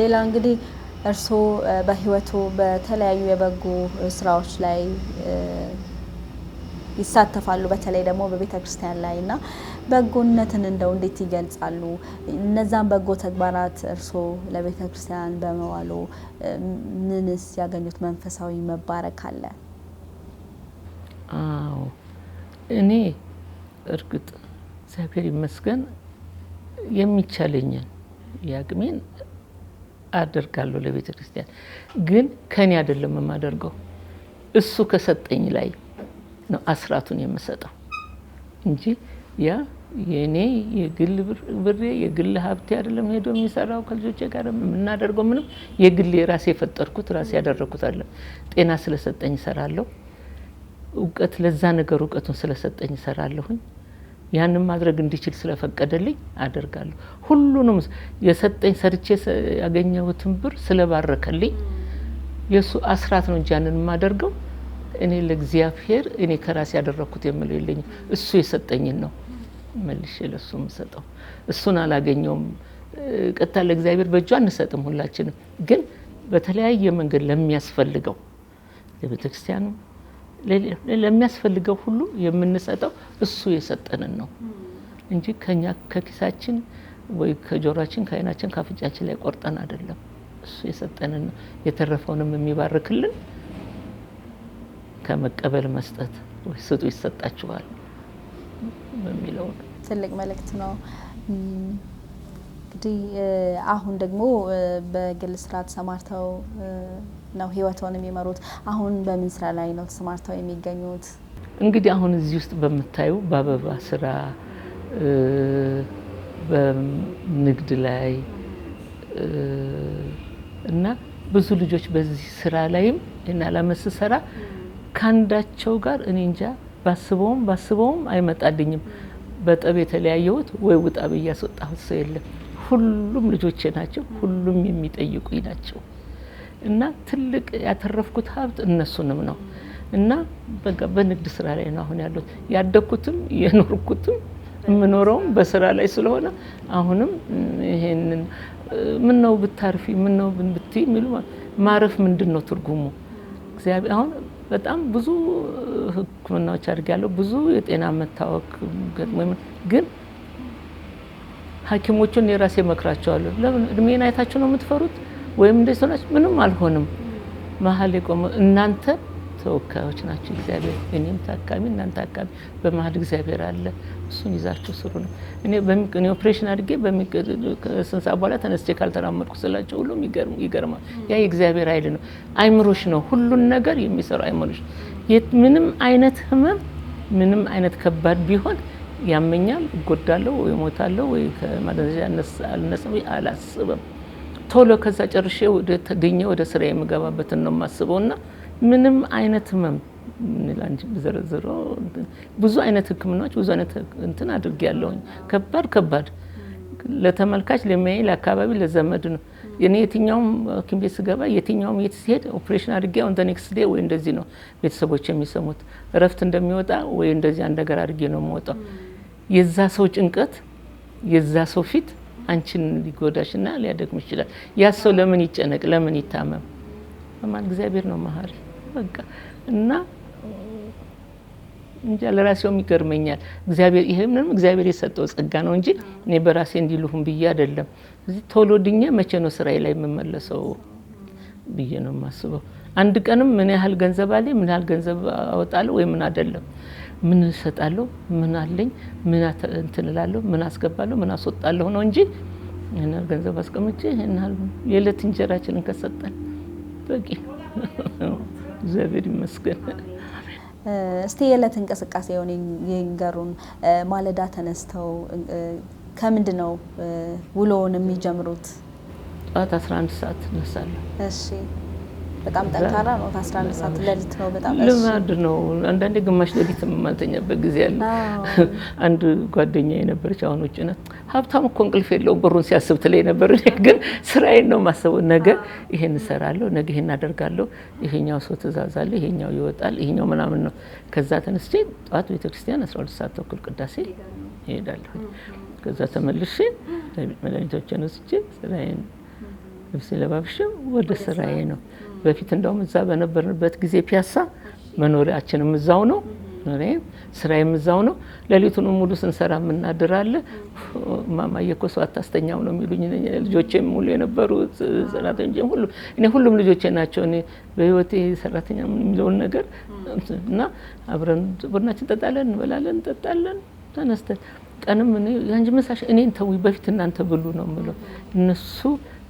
ሌላ እንግዲህ እርሶ በህይወቱ በተለያዩ የበጎ ስራዎች ላይ ይሳተፋሉ በተለይ ደግሞ በቤተክርስቲያን ላይና በጎነትን እንደው እንዴት ይገልጻሉ እነዛን በጎ ተግባራት እርሶ ለቤተክርስቲያን በመዋሉ ምንስ ያገኙት መንፈሳዊ መባረክ አለ እኔ እርግጥ እግዚአብሔር ይመስገን የሚቻለኝን ያቅሜን አደርጋለሁ ለቤተክርስቲያን ግን ከኔ አይደለም የማደርገው እሱ ከሰጠኝ ላይ ነው አስራቱን የምሰጠው እንጂ ያ የኔ የግል ብሬ የግል ሀብቴ አይደለም ሄዶ የሚሰራው ከልጆቼ ጋር የምናደርገው ምንም የግል የራሴ የፈጠርኩት ራሴ ያደረኩት አይደለም ጤና ስለሰጠኝ እሰራለሁ እውቀት ለዛ ነገር እውቀቱን ስለሰጠኝ እሰራለሁኝ ያንን ማድረግ እንዲችል ስለፈቀደልኝ አደርጋለሁ ሁሉንም የሰጠኝ ሰርቼ ያገኘሁትን ብር ስለባረከልኝ የሱ አስራት ነው እንጂ ያንን ማደርገው እኔ ለእግዚአብሔር እኔ ከራሴ ያደረኩት የምለው የለኝ እሱ የሰጠኝን ነው መልሼ ለሱ የምሰጠው እሱን አላገኘውም ቀጥታ ለእግዚአብሔር በእጁ አንሰጥም ሁላችንም ግን በተለያየ መንገድ ለሚያስፈልገው ለቤተክርስቲያኑ ለሚያስፈልገው ሁሉ የምንሰጠው እሱ የሰጠንን ነው እንጂ ከኛ ከኪሳችን ወይ ከጆሮአችን ከአይናችን ካፍንጫችን ላይ ቆርጠን አይደለም እሱ የሰጠንን ነው የተረፈውንም የሚባርክልን ከመቀበል መስጠት ወይ ስጡ ይሰጣችኋል በሚለው ትልቅ መልእክት ነው እንግዲህ አሁን ደግሞ በግል ስራ ተሰማርተው ነው ህይወቶን የሚመሩት አሁን በምን ስራ ላይ ነው ተሰማርተው የሚገኙት እንግዲህ አሁን እዚህ ውስጥ በመታዩ በአበባ ስራ በንግድ ላይ እና ብዙ ልጆች በዚህ ስራ ላይም እና ለመስሰራ ካንዳቸው ጋር እኔ እንጃ ባስበውም አይመጣልኝም። በጠብ የተለያየሁት ወይ ውጣ በያስወጣሁት ሰው የለም። ሁሉም ልጆቼ ናቸው። ሁሉም የሚጠይቁኝ ናቸው። እና ትልቅ ያተረፍኩት ሀብት እነሱንም ነው። እና በቃ በንግድ ስራ ላይ ነው አሁን ያለሁት። ያደኩትም የኖርኩትም የምኖረውም በስራ ላይ ስለሆነ አሁንም ይሄንን ምን ነው ብታርፊ ምን ነው ብትይ የሚሉ ማረፍ ምንድነው ትርጉሙ? እግዚአብሔር አሁን በጣም ብዙ ህክምናዎች አድርጋለሁ። ብዙ የጤና መታወክ ግን ሐኪሞቹን የራሴ መክራቸዋለሁ። ለምን እድሜን አይታችሁ ነው የምትፈሩት? ወይም እንደዚህ ሆናችሁ ምንም አልሆንም። መሀል የቆመ እናንተ ተወካዮች ናቸው። እግዚአብሔር እኔም ታካሚ እናንተ ታካሚ፣ በመሀል እግዚአብሔር አለ። እሱን ይዛችሁ ስሩ ነው። እኔ ኦፕሬሽን አድርጌ ከስንት ሰዓት በኋላ ተነስቼ ካልተራመድኩ ስላቸው ሁሉም ይገርማል። ያ የእግዚአብሔር ኃይል ነው። አይምሮሽ ነው ሁሉን ነገር የሚሰራው አይምሮሽ። ምንም አይነት ህመም ምንም አይነት ከባድ ቢሆን ያመኛል፣ እጎዳለሁ፣ ወይ እሞታለሁ፣ ወይ ከማደንዘዣ አልነሳም አላስብም። ቶሎ ከዛ ጨርሼ ወደ ስራ የምገባበትን ነው የማስበውና ምንም አይነት ህመም ላንቺ በዘረዘረው ብዙ አይነት ህክምናዎች ብዙ አይነት እንትን አድርጌያለሁኝ። ከባድ ለተመልካች ለሚያይ ለአካባቢ ለዘመድ ነው። የኔ የትኛውም ሐኪም ቤት ስገባ የትኛውም የት ሲሄድ ኦፕሬሽን አድርጌ on the next day ወይ እንደዚህ ነው ቤተሰቦች የሚሰሙት። እረፍት እንደሚወጣ ወይ እንደዚህ አንድ ነገር አድርጌ ነው የምወጣው። የዛ ሰው ጭንቀት የዛ ሰው ፊት አንቺን ሊጎዳሽና ሊያደክም ይችላል። ያ ሰው ለምን ይጨነቅ ለምን ይታመም? በማን እግዚአብሔር ነው መሀሪ በቃ እና እንጃ ለራሴውም ይገርመኛል። እግዚአብሔር የሰጠው ጸጋ ነው እንጂ እኔ በራሴ እንዲልሁም ብዬ አይደለም። እዚህ ቶሎ ድኜ መቼ ነው ስራዬ ላይ የምመለሰው ብዬ ነው የማስበው። አንድ ቀንም ምን ያህል ገንዘብ አለኝ ምን ያህል ገንዘብ አወጣለሁ ወይ ምን አይደለም ምን እሰጣለሁ ምን አለኝ ምን እንትን እላለሁ ምን አስገባለሁ ምን አስወጣለሁ ነው እንጂ እኔ ገንዘብ አስቀምጬ እና የዕለት እንጀራችንን ከሰጠን በቂ እግዚአብሔር ይመስገን። እስቲ የዕለት እንቅስቃሴውን ይንገሩን። ማለዳ ተነስተው ከምንድነው ውሎውን የሚጀምሩት? ጠዋት 11 ሰዓት እነሳለሁ። እሺ በጣም ጠንካራ ነው። 11 ሰዓት ሌሊት ነው። በጣም ልማድ ነው። አንዳንዴ ግማሽ ሌሊት የማልተኛበት ጊዜ አለ። አንድ ጓደኛዬ ነበረች አሁን ውጭ ናት። ሀብታም እኮ እንቅልፍ የለውም ብሩን ሲያስብ ትለኝ ነበር። እኔ ግን ስራዬን ነው የማስበው። ነገ ይሄን እሰራለሁ፣ ነገ ይሄን አደርጋለሁ፣ ይሄኛው ሰው ትእዛዝ አለ፣ ይሄኛው ይወጣል፣ ይሄኛው ምናምን ነው። ከዛ ተነስቼ ጠዋት ቤተክርስቲያን 12 ሰዓት ተኩል ቅዳሴ እሄዳለሁ። ከዛ ተመልሼ መድኃኒቶችን ወስጄ ስራዬን ልብስ ለባብሼ ወደ ስራዬ ነው። በፊት እንደውም እዛ በነበርንበት ጊዜ ፒያሳ መኖሪያችንም እዛው ነው፣ ስራዬም እዛው ነው። ሌሊቱን ሙሉ ስንሰራ የምናድራለን። ማማዬ እኮ ሰው አታስተኛም ነው የሚሉኝ ልጆቼም ሙሉ የነበሩት ሰራተኞቼም ሁሉም ልጆቼ ናቸው። እኔ በህይወቴ ሰራተኛ የሚለውን ነገር እና አብረን ቡናችን እንጠጣለን፣ እንበላለን፣ እንጠጣለን። ተነስተን ቀንም ያንቺ መሳሽ እኔን ተውይ በፊት እናንተ ብሉ ነው የምለው። እነሱ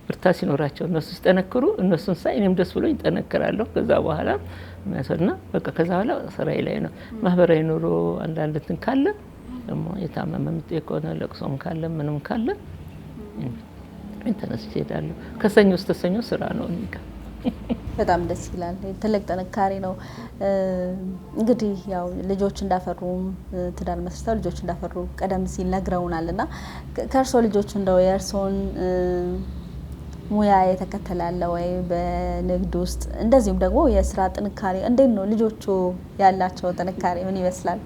ብርታት ሲኖራቸው እነሱ ሲጠነክሩ እነሱን ሳይ እኔም ደስ ብሎኝ እጠነክራለሁ። ከዛ በኋላ ማሰና በቃ ከዛ በኋላ ስራዬ ላይ ነው። ማህበራዊ ኑሮ አንዳንድ እንትን ካለ ደግሞ የታመመ ምጤ ከሆነ ለቅሶም ካለ ምንም ካለ ተነስቼ እሄዳለሁ። ከሰኞ እስከ ሰኞ ስራ ነው እኔ ጋር። በጣም ደስ ይላል። ትልቅ ጥንካሬ ነው። እንግዲህ ያው ልጆች እንዳፈሩም ትዳር መስርተው ልጆች እንዳፈሩ ቀደም ሲል ነግረውናልና ከእርሶ ልጆች እንደው የእርሶን ሙያ የተከተላለ ወይ በንግድ ውስጥ እንደዚሁም ደግሞ የስራ ጥንካሬ እንዴት ነው? ልጆቹ ያላቸው ጥንካሬ ምን ይመስላል?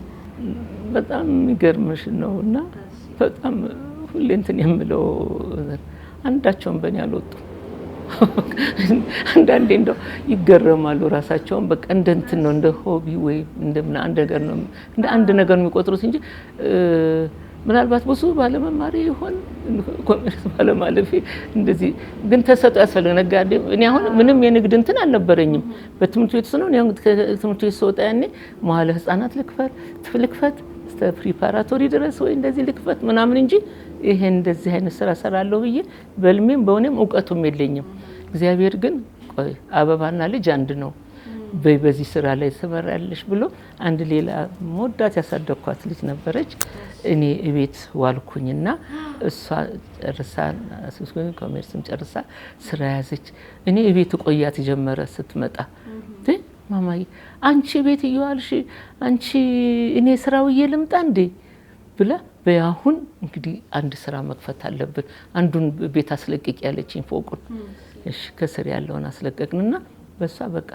በጣም የሚገርምሽ ነውና በጣም ሁሌ እንትን የምለው አንዳቸውም በእኔ አልወጡ። አንዳንዴ እንደው ይገረማሉ ራሳቸውን። በቃ እንደ እንትን ነው እንደ ሆቢ ወይ እንደምን አንድ ነገር ነው የሚቆጥሩት እንጂ ምናልባት ብዙ ባለመማሪ ይሆን ኮሜርስ ባለማለፌ እንደዚህ ግን ተሰጥቶ ያስፈልግ ነጋዴ። እኔ አሁን ምንም የንግድ እንትን አልነበረኝም። በትምህርት ቤት ነው ነው ትምህርት ቤት ስወጣ ያኔ መዋለ ህፃናት ልክፈት እስከ ፕሪፓራቶሪ ድረስ ወይ እንደዚህ ልክፈት ምናምን እንጂ ይሄ እንደዚህ አይነት ስራ ሰራለሁ ብዬ በልሜም በእውነትም እውቀቱም የለኝም። እግዚአብሔር ግን ቆይ አበባና ልጅ አንድ ነው። በዚህ ስራ ላይ ተሰማራለሽ ብሎ አንድ ሌላ ሞዳት ያሳደኳት ልጅ ነበረች። እኔ እቤት ዋልኩኝና እሷ ጨርሳ ኮሜርስም ጨርሳ ስራ ያዘች። እኔ እቤት ቆያት ጀመረ። ስትመጣ ማማዬ አንቺ ቤት እየዋልሽ አንቺ እኔ ስራው እየልምጣ እንዴ ብላ በያሁን እንግዲህ አንድ ስራ መክፈት አለብን። አንዱን ቤት አስለቅቅ ያለችኝ ፎቁን እሺ ከስር ያለውን አስለቀቅንና በሷ በቃ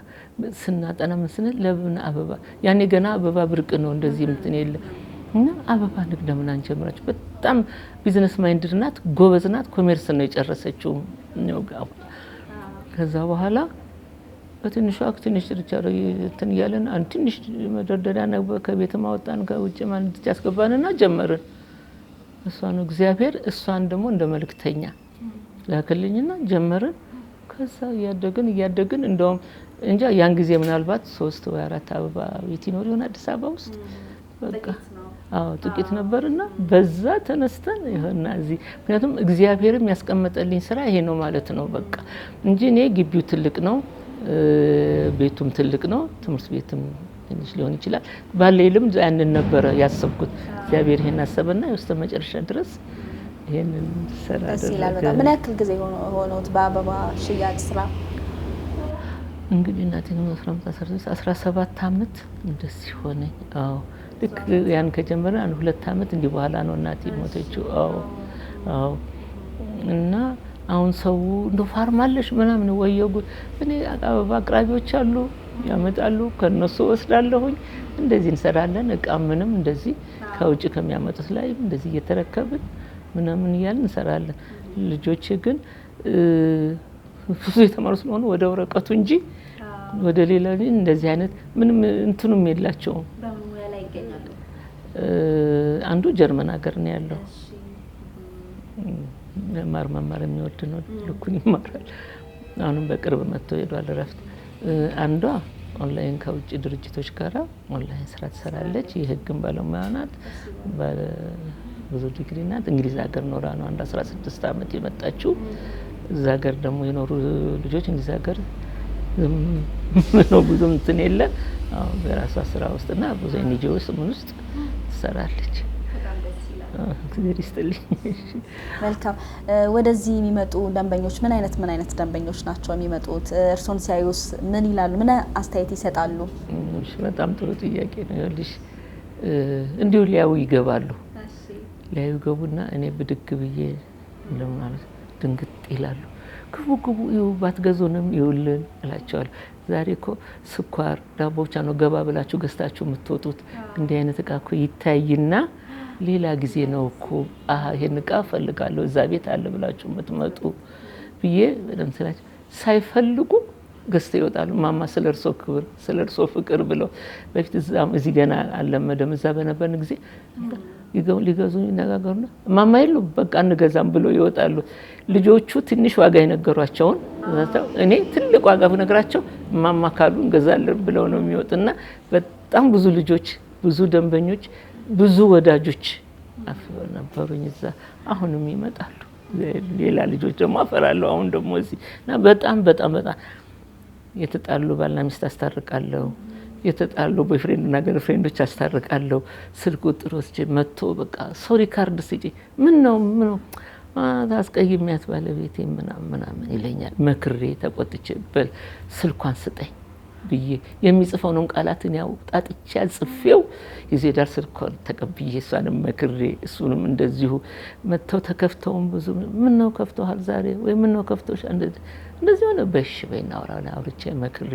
ስናጠና መስነን ለምን አበባ ያኔ ገና አበባ ብርቅ ነው እንደዚህ እንትን የለ እና አበባ ንግድ ለምን አንጀምራችሁ? በጣም ቢዝነስ ማይንድ ናት፣ ጎበዝ ናት። ኮሜርስ ነው የጨረሰችው ነው ጋር ከዛ በኋላ በትንሹ ትንሽ ርቻሮ እንትን ያለን አንድ ትንሽ መደርደሪያ ነበር ከቤት ማውጣን ከውጭ ማለት ያስገባንና ጀመርን። እሷ ነው እግዚአብሔር እሷን ደግሞ እንደ መልክተኛ ላከልኝና ጀመርን። ከዛ ያደግን እንደውም እንጃ ያን ጊዜ ምናልባት 3 ወይ 4 አበባ ቤት ይኖር ይሆን አዲስ አበባ ውስጥ በቃ ጥቂት ነበርና በዛ ተነስተን ይሆና እዚህ ምክንያቱም እግዚአብሔርም ያስቀመጠልኝ ስራ ይሄ ነው ማለት ነው በቃ እንጂ እኔ ግቢው ትልቅ ነው ቤቱም ትልቅ ነው ትምህርት ቤትም ትንሽ ሊሆን ይችላል ባለይልም ያንን ነበር ያሰብኩት። እግዚአብሔር ይሄን አሰበና የውስጥ መጨረሻ ድረስ ይሄንን ሰራ አደረገ። ምን ያክል ጊዜ ሆኖት በአበባ ሽያጭ ስራ? እንግዲህ እናቴ ነው 17 አመት እንደዚህ ሆነ። ልክ ያን ከጀመረ 2 አመት እንዲህ በኋላ ነው እናቴ ሞተችው። እና አሁን ሰው እንደ ፋርማለሽ ምናምን ወየጉ እኔ አበባ አቅራቢዎች አሉ ያመጣሉ ከነሱ ወስዳለሁኝ እንደዚህ እንሰራለን። እቃ ምንም እንደዚህ ከውጭ ከሚያመጡት ላይ እንደዚህ እየተረከብን ምናምን ይያል እንሰራለን። ልጆቼ ግን ብዙ የተማሩ ስለሆነ ወደ ወረቀቱ እንጂ ወደ ሌላ እንደዚህ አይነት ምንም እንትኑም የላቸውም። በሙያ ላይ ይገኛሉ። አንዱ ጀርመን ሀገር ነው ያለው። መማር የሚወድ ነው ልኩን ይማራል። አሁንም በቅርብ መጥቶ ሄዷል እረፍት። አንዷ ኦንላይን ከውጭ ድርጅቶች ጋር ኦንላይን ስራ ትሰራለች። የህግም ባለሙያ ናት። ብዙ ዲግሪ ናት። እንግሊዝ ሀገር ኖራ ነው 16 አመት የመጣችው። እዛ ሀገር ደግሞ የኖሩ ልጆች እንግሊዝ ሀገር ነው ብዙም እንትን የለ በራሷ ስራ ውስጥና ብዙ ኤንጂኦስ ምን ውስጥ ትሰራለች። እግዚአብሔር ይስጥልኝ። መልካም። ወደዚህ የሚመጡ ደንበኞች ምን አይነት ደንበኞች ናቸው የሚመጡት? እርሶን ሲያዩስ ምን ይላሉ? ምን አስተያየት ይሰጣሉ? እሺ በጣም ጥሩ ጥያቄ ነው። ይኸውልሽ እንዲሁ ሊያዩ ይገባሉ። ሊያዩ ገቡና እኔ ብድግ ብዬ ለማለት ድንግጥ ይላሉ። ግቡ ባትገዙንም ይውልን እላቸዋለሁ። ዛሬ እኮ ስኳር ዳቦ ብቻ ነው ገባ ብላችሁ ገዝታችሁ የምትወጡት። እንዲህ አይነት እቃ እኮ ይታይና ሌላ ጊዜ ነው እኮ ይሄን እቃ ፈልጋለሁ እዛ ቤት አለ ብላችሁ የምትመጡ ብዬ በደም ስላቸው ሳይፈልጉ ገዝተው ይወጣሉ። ማማ ስለርሶ ክብር ስለርሶ ፍቅር ብለው በፊት እዚህ ገና አልለመደም። እዛ በነበርን ጊዜ ሊገዙ ይነጋገሩና ማማ ይሉ በቃ እንገዛም ብለው ይወጣሉ። ልጆቹ ትንሽ ዋጋ የነገሯቸውን እኔ ትልቅ ዋጋ ብነግራቸው ማማ ካሉ እንገዛለን ብለው ነው የሚወጡና በጣም ብዙ ልጆች ብዙ ደንበኞች ብዙ ወዳጆች ነበሩኝ እዛ። አሁንም ይመጣሉ። ሌላ ልጆች ደግሞ አፈራለሁ አሁን ደግሞ እዚህ እና በጣም የተጣሉ ባልና ሚስት አስታርቃለሁ። የተጣሉ ቦይፍሬንድ እና ገርፍሬንዶች አስታርቃለሁ። ስልክ ቁጥር ወስጄ መጥቶ በቃ ሶሪ ካርድ ስጪ ምን ነው ታስቀይሚያት ባለቤቴ ምናምን ይለኛል። መክሬ ተቆጥቼ በል ስልኳን ስጠኝ ብዬ የሚጽፈውን ቃላትን ያው ጣጥቻ ጽፌው ይዘዳር ስልኳን ተቀብዬ እሷንም መክሬ እሱንም እንደዚሁ መተው ተከፍተውም ብዙ ምን ነው ከፍተዋል ዛሬ ወይ ምን ነው ከፍተውሽ እንደዚህ ሆነ በሽ በእናወራና አውርቼ መክሬ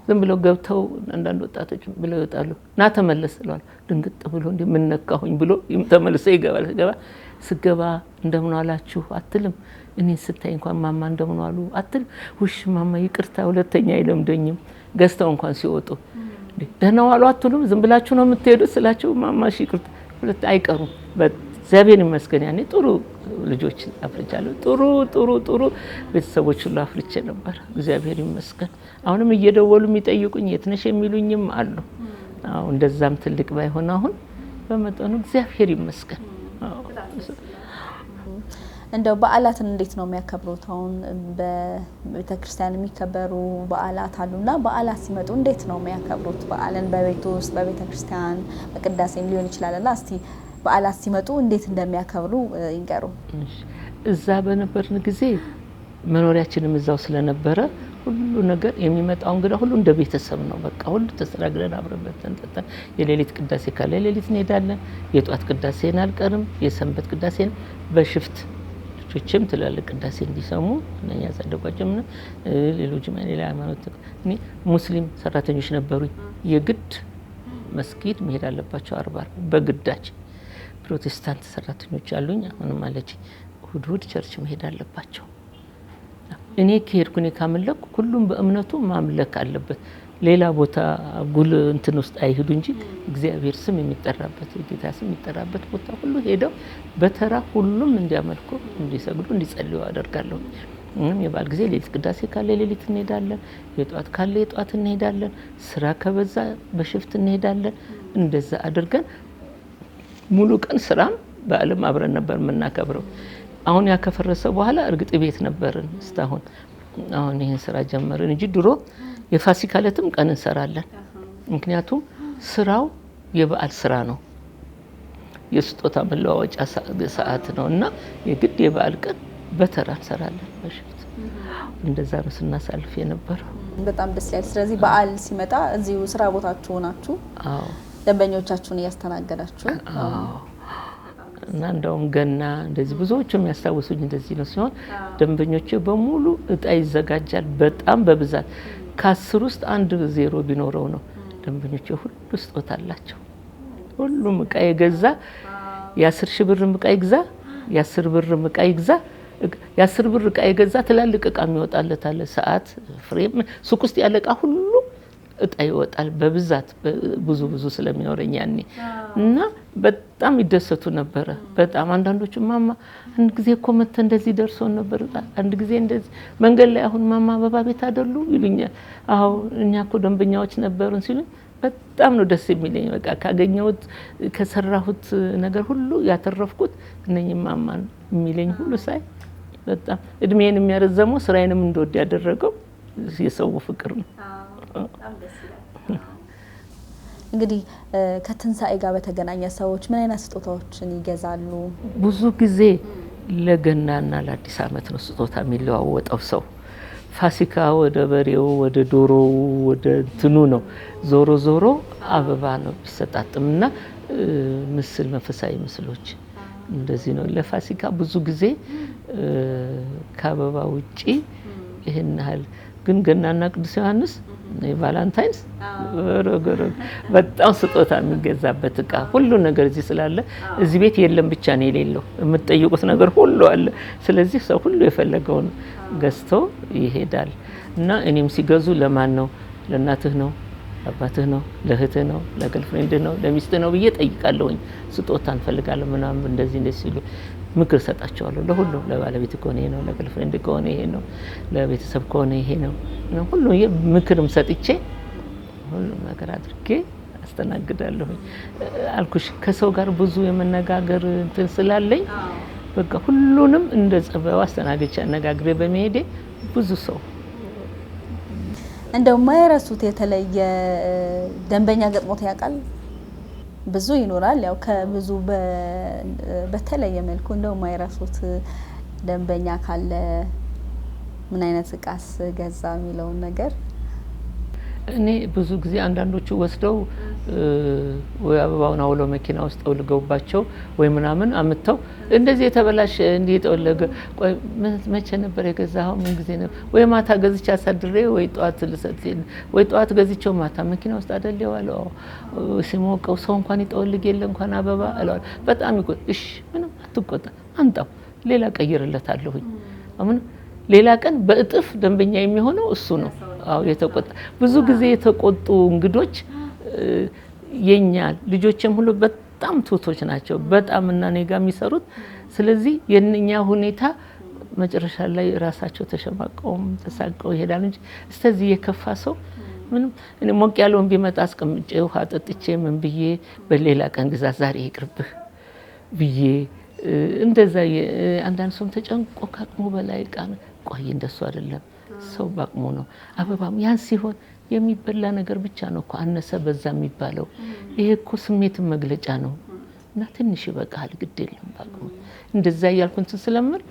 ዝም ብለው ገብተው አንዳንድ ወጣቶች ብለው ይወጣሉ። ና ተመለስ ይላል። ድንግጥ ብሎ እንደ ምን ነካሁኝ ብሎ ተመልሶ ይገባል። ስገባ እንደምን አላችሁ አትልም። እኔ ስታይ እንኳን ማማ እንደምን አሉ አትል። ውሽ ማማ ይቅርታ ሁለተኛ አይለምደኝም። ገዝተው እንኳን ሲወጡ ደህና ዋሉ አትሉም። ዝም ብላችሁ ነው የምትሄዱት ስላችሁ ማማ እሺ ይቅርታ ሁለት አይቀሩም። እግዚአብሔር ይመስገን ያኔ ጥሩ ልጆች አፍርቻለሁ። ጥሩ ቤተሰቦች ሁሉ አፍርቼ ነበር። እግዚአብሔር ይመስገን። አሁንም እየደወሉ የሚጠይቁኝ የት ነሽ የሚሉኝም አሉ። እንደዛም ትልቅ ባይሆን አሁን በመጠኑ እግዚአብሔር ይመስገን። እንደው በዓላትን እንዴት ነው የሚያከብሩት? አሁን በቤተክርስቲያን የሚከበሩ በዓላት አሉና በዓላት ሲመጡ እንዴት ነው የሚያከብሩት? በዓልን በቤት ውስጥ በቤተክርስቲያን በቅዳሴም ሊሆን ይችላልና እስቲ በዓላት ሲመጡ እንዴት እንደሚያከብሩ ይንገሩ። እዛ በነበርን ጊዜ መኖሪያችንም እዛው ስለነበረ ሁሉ ነገር የሚመጣው እንግዳ ሁሉ እንደ ቤተሰብ ነው። በቃ ሁሉ ተስተናግደን አብረን ተንጠጣን። የሌሊት ቅዳሴ ካለ የሌሊት እንሄዳለን። የጧት ቅዳሴን አልቀርም። የሰንበት ቅዳሴን በሽፍት ልጆችም ትላልቅ ቅዳሴ እንዲሰሙ እነኛ ያሳደጓቸው ምን ሌሎችም ሌላ ሃይማኖት እኔ ሙስሊም ሰራተኞች ነበሩኝ። የግድ መስጊድ መሄድ አለባቸው አርባ በግዳጅ። ፕሮቴስታንት ሰራተኞች አሉኝ አሁንም አለች እሁድ ቸርች መሄድ አለባቸው። እኔ ከሄድኩኝ ካመለኩ ሁሉም በእምነቱ ማምለክ አለበት። ሌላ ቦታ ጉል እንትን ውስጥ አይሄዱ እንጂ እግዚአብሔር ስም የሚጠራበት የጌታ ስም የሚጠራበት ቦታ ሁሉ ሄደው በተራ ሁሉም እንዲያመልኩ፣ እንዲሰግዱ፣ እንዲጸልዩ አደርጋለሁ። የበዓል ጊዜ ሌሊት ቅዳሴ ካለ ሌሊት እንሄዳለን። የጧት ካለ የጧት እንሄዳለን። ስራ ከበዛ በሽፍት እንሄዳለን። እንደዛ አድርገን ሙሉ ቀን ስራም በዓልም አብረን ነበር የምናከብረው። አሁን ያከፈረሰ በኋላ እርግጥ ቤት ነበርን እስካሁን። አሁን ይሄን ስራ ጀመርን እንጂ ድሮ የፋሲካ ዕለትም ቀን እንሰራለን። ምክንያቱም ስራው የበዓል ስራ ነው፣ የስጦታ መለዋወጫ ሰዓት ነው እና የግድ የበዓል ቀን በተራ እንሰራለን በሽፍት። እንደዛ ነው ስናሳልፍ የነበረው። በጣም ደስ ይላል። ስለዚህ በዓል ሲመጣ እዚሁ ስራ ቦታችሁ ናችሁ? አዎ። ደንበኞቻችሁን እያስተናገዳችሁ? አዎ። እና እንደውም ገና እንደዚህ ብዙዎቹ የሚያስታውሱኝ እንደዚህ ነው ሲሆን ደንበኞቼ በሙሉ እጣ ይዘጋጃል በጣም በብዛት ከ10 ውስጥ 1 0 ቢኖረው ነው። ደንበኞቼ ሁሉ ስጦታ አላቸው። ሁሉም እቃ የገዛ የ10 ሺህ ብር እቃ ይግዛ፣ የ10 ብር እቃ ይግዛ፣ የ10 ብር እቃ የገዛ ትላልቅ እቃ የሚወጣለት አለ። ሰዓት ፍሬም ሱቅ ውስጥ ያለ እቃ ሁሉ እጣ ይወጣል በብዛት ብዙ ስለሚኖረኝ ያኔ እና በጣም ይደሰቱ ነበር። በጣም አንዳንዶቹ ማማ አንድ ጊዜ እኮ መተ እንደዚህ ደርሶን ነበር፣ አንድ ጊዜ እንደዚህ መንገድ ላይ አሁን ማማ አበባ ቤት አይደሉ ይሉኛል። አዎ እኛ እኮ ደንበኛዎች ነበሩን ሲሉኝ በጣም ነው ደስ የሚለኝ። በቃ ካገኘሁት ከሰራሁት ነገር ሁሉ ያተረፍኩት እነኚህ ማማ የሚለኝ ሁሉ ሳይ በጣም እድሜን የሚያረዘመው ስራዬንም እንደወድ ያደረገው የሰው ፍቅር ነው። እንግዲህ ከትንሳኤ ጋር በተገናኘ ሰዎች ምን አይነት ስጦታዎችን ይገዛሉ? ብዙ ጊዜ ለገናና ለአዲስ ዓመት ነው ስጦታ የሚለዋወጠው ሰው። ፋሲካ ወደ በሬው ወደ ዶሮው ወደ እንትኑ ነው። ዞሮ አበባ ነው ቢሰጣጥምና ምስል መንፈሳዊ ምስሎች እንደዚህ ነው። ለፋሲካ ብዙ ጊዜ ከአበባ ውጪ ይሄን ያህል ግን ገናና ቅዱስ ዮሐንስ የቫላንታይንስ በጣም ስጦታ የሚገዛበት እቃ ሁሉ ነገር እዚህ ስላለ እዚህ ቤት የለም ብቻ ነው የሌለው። የምትጠይቁት ነገር ሁሉ አለ። ስለዚህ ሰው ሁሉ የፈለገውን ገዝቶ ይሄዳል እና እኔም ሲገዙ ለማን ነው? ለእናትህ ነው? ለአባትህ ነው? ለእህትህ ነው? ለገርልፍሬንድህ ነው? ለሚስትህ ነው ብዬ ጠይቃለሁኝ። ስጦታ እንፈልጋለን ምናምን እንደዚህ ሲሉ ምክር ሰጣቸዋለሁ። ለሁሉ ለባለቤት ከሆነ ይሄ ነው፣ ለገርልፍሬንድ ከሆነ ይሄ ነው፣ ለቤተሰብ ከሆነ ይሄ ነው። ሁሉ ምክርም ሰጥቼ ሁሉ ነገር አድርጌ አስተናግዳለሁ። አልኩሽ ከሰው ጋር ብዙ የመነጋገር እንትን ስላለኝ በቃ ሁሉንም እንደ ጸባዩ አስተናግጬ አነጋግሬ በመሄዴ ብዙ ሰው እንደው ማይረሱት የተለየ ደንበኛ ገጥሞት ያውቃል? ብዙ ይኖራል። ያው ከብዙ በተለየ መልኩ እንደው ማይረሱት ደንበኛ ካለ ምን አይነት እቃስ ገዛ የሚለውን ነገር እኔ ብዙ ጊዜ አንዳንዶቹ ወስደው ወይ አበባውን አውለው መኪና ውስጥ አውልገውባቸው ወይ ምናምን አምጥተው እንደዚህ የተበላሽ እንዲህ የተወለገ ቆይ መቼ ነበር የገዛኸው? ምን ጊዜ ነበር? ወይ ማታ ገዝቼ አሳድሬ ወይ ጧት ልሰጥ ወይ ጧት ገዝቼው ማታ መኪና ውስጥ አይደል ያለው ሲሞቀው ሰው እንኳን ይጠወልግ የለ እንኳን አበባ አላል። በጣም ይቆጥ እሺ ምንም አትቆጣ አንጣው ሌላ ቀይርለታለሁኝ። አሁን ሌላ ቀን በእጥፍ ደንበኛ የሚሆነው እሱ ነው። አው የተቆጣ ብዙ ጊዜ የተቆጡ እንግዶች የኛ ልጆችም ሁሉ በጣም ቱቶች ናቸው። በጣም እና እኔ ጋር የሚሰሩት ስለዚህ የኛ ሁኔታ መጨረሻ ላይ ራሳቸው ተሸማቀውም ተሳቀው ይሄዳል እንጂ ስለዚህ የከፋ ሰው ምንም እኔ ሞቅ ያለውን ቢመጣ አስቀምጬ ውሃ ጠጥቼ ምን ብዬ በሌላ ቀን ግዛ ዛሬ ይቅርብህ ብዬ እንደዛ አንዳንድ ሰው ተጨንቆ ካቅሙ በላይ ቃል ቆይ እንደሱ አይደለም። ሰው ባቅሙ ነው። አበባም ያን ሲሆን የሚበላ ነገር ብቻ ነው እኮ አነሰ በዛ የሚባለው። ይሄ እኮ ስሜትን መግለጫ ነው እና ትንሽ ይበቃል ግድ የለም ባቅሙ እንደዛ እያልኩ ስለምር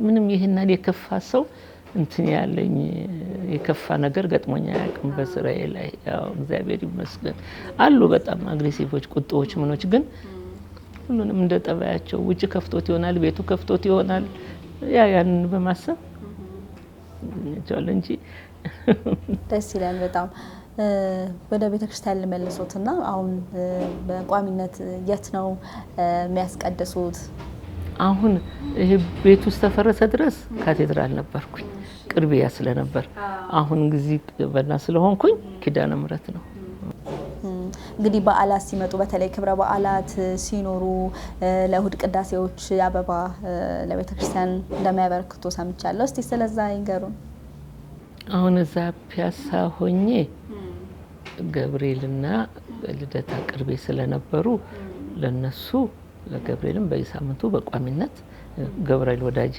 ምንም ይሄናል የከፋ ሰው እንትን ያለኝ የከፋ ነገር ገጥሞኛ ያቅም በስራዬ ላይ ያው እግዚአብሔር ይመስገን አሉ በጣም አግሬሲቮች ቁጣዎች ምኖች ግን ሁሉንም እንደ ጠባያቸው ውጭ ከፍቶት ይሆናል ቤቱ ከፍቶት ይሆናል ያን በማሰብ ቻሌንጅ ደስ ይላል በጣም ወደ ቤተክርስቲያን ልመልሶትና አሁን በቋሚነት የት ነው የሚያስቀድሱት? አሁን ይሄ ቤት ውስጥ ተፈረሰ ድረስ ካቴድራል ነበርኩኝ ቅርቢያ ስለነበር አሁን ጊዜ በና ስለሆንኩኝ ኪዳነ ምሕረት ነው። እንግዲህ በዓላት ሲመጡ በተለይ ክብረ በዓላት ሲኖሩ ለእሁድ ቅዳሴዎች አበባ ለቤተክርስቲያን እንደሚያበረክቱ ሰምቻለሁ። እስቲ ስለዛ ይንገሩን። አሁን እዛ ፒያሳ ሆኜ ገብርኤልና ልደታ ቅርቤ ስለነበሩ ለነሱ ለገብርኤልም በየሳምንቱ በቋሚነት ገብርኤል ወዳጅ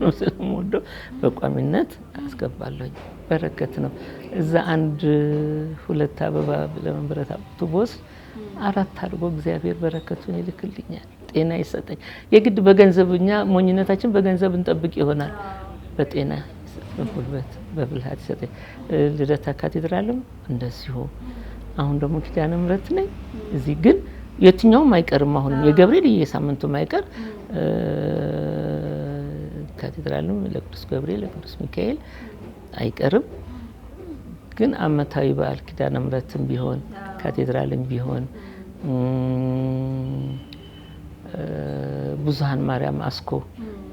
ነው ስለምወደው በቋሚነት አስገባለሁ። በረከት ነው። እዛ አንድ ሁለት አበባ ለመንበረት አውቶቡስ አራት አድርጎ እግዚአብሔር በረከቱን ይልክልኛል። ጤና ይሰጠኝ። የግድ በገንዘብኛ ሞኝነታችን በገንዘብ እንጠብቅ ይሆናል። በጤና በጉልበት በብልሃት ይሰጠኝ። ልደታ ካቴድራልም እንደዚሁ። አሁን ደግሞ ኪዳነ ምሕረት ነኝ። እዚህ ግን የትኛውም አይቀርም። አሁን የገብርኤል የሳምንቱ ማይቀር ካቴድራልም ለቅዱስ ገብርኤል ለቅዱስ ሚካኤል አይቀርም። ግን አመታዊ በዓል ኪዳነ ምሕረትም ቢሆን ካቴድራልም ቢሆን ብዙሃን ማርያም አስኮ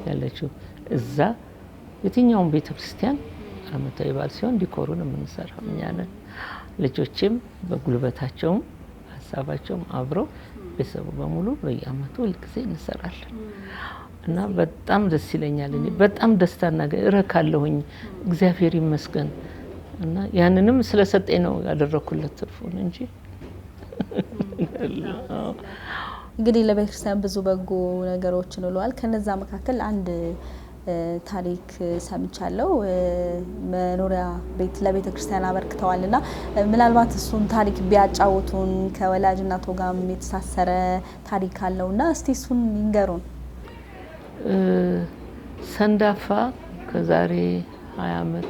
ያለችው እዛ የትኛውም ቤተክርስቲያን አመታዊ በዓል ሲሆን ዲኮሩን የምንሰራው እኛ ነን። ልጆችም በጉልበታቸውም ሀሳባቸውም አብረው ቤተሰቡ በሙሉ በየአመቱ ሁልጊዜ እንሰራለን እና በጣም ደስ ይለኛል። እኔ በጣም ደስታና እረካለሁኝ እግዚአብሔር ይመስገን እና ያንንም ስለሰጠኝ ነው ያደረኩለት ትርፉን እንጂ እንግዲህ ለቤተክርስቲያን ብዙ በጎ ነገሮችን ውለዋል። ከነዛ መካከል አንድ ታሪክ ሰምቻለሁ። መኖሪያ ቤት ለቤተ ክርስቲያን አበርክተዋልና ምናልባት እሱን ታሪክ ቢያጫውቱን ከወላጅ እናቶ ጋርም የተሳሰረ ታሪክ አለውና እስቲ እሱን ይንገሩን። ሰንዳፋ ከዛሬ 20 አመት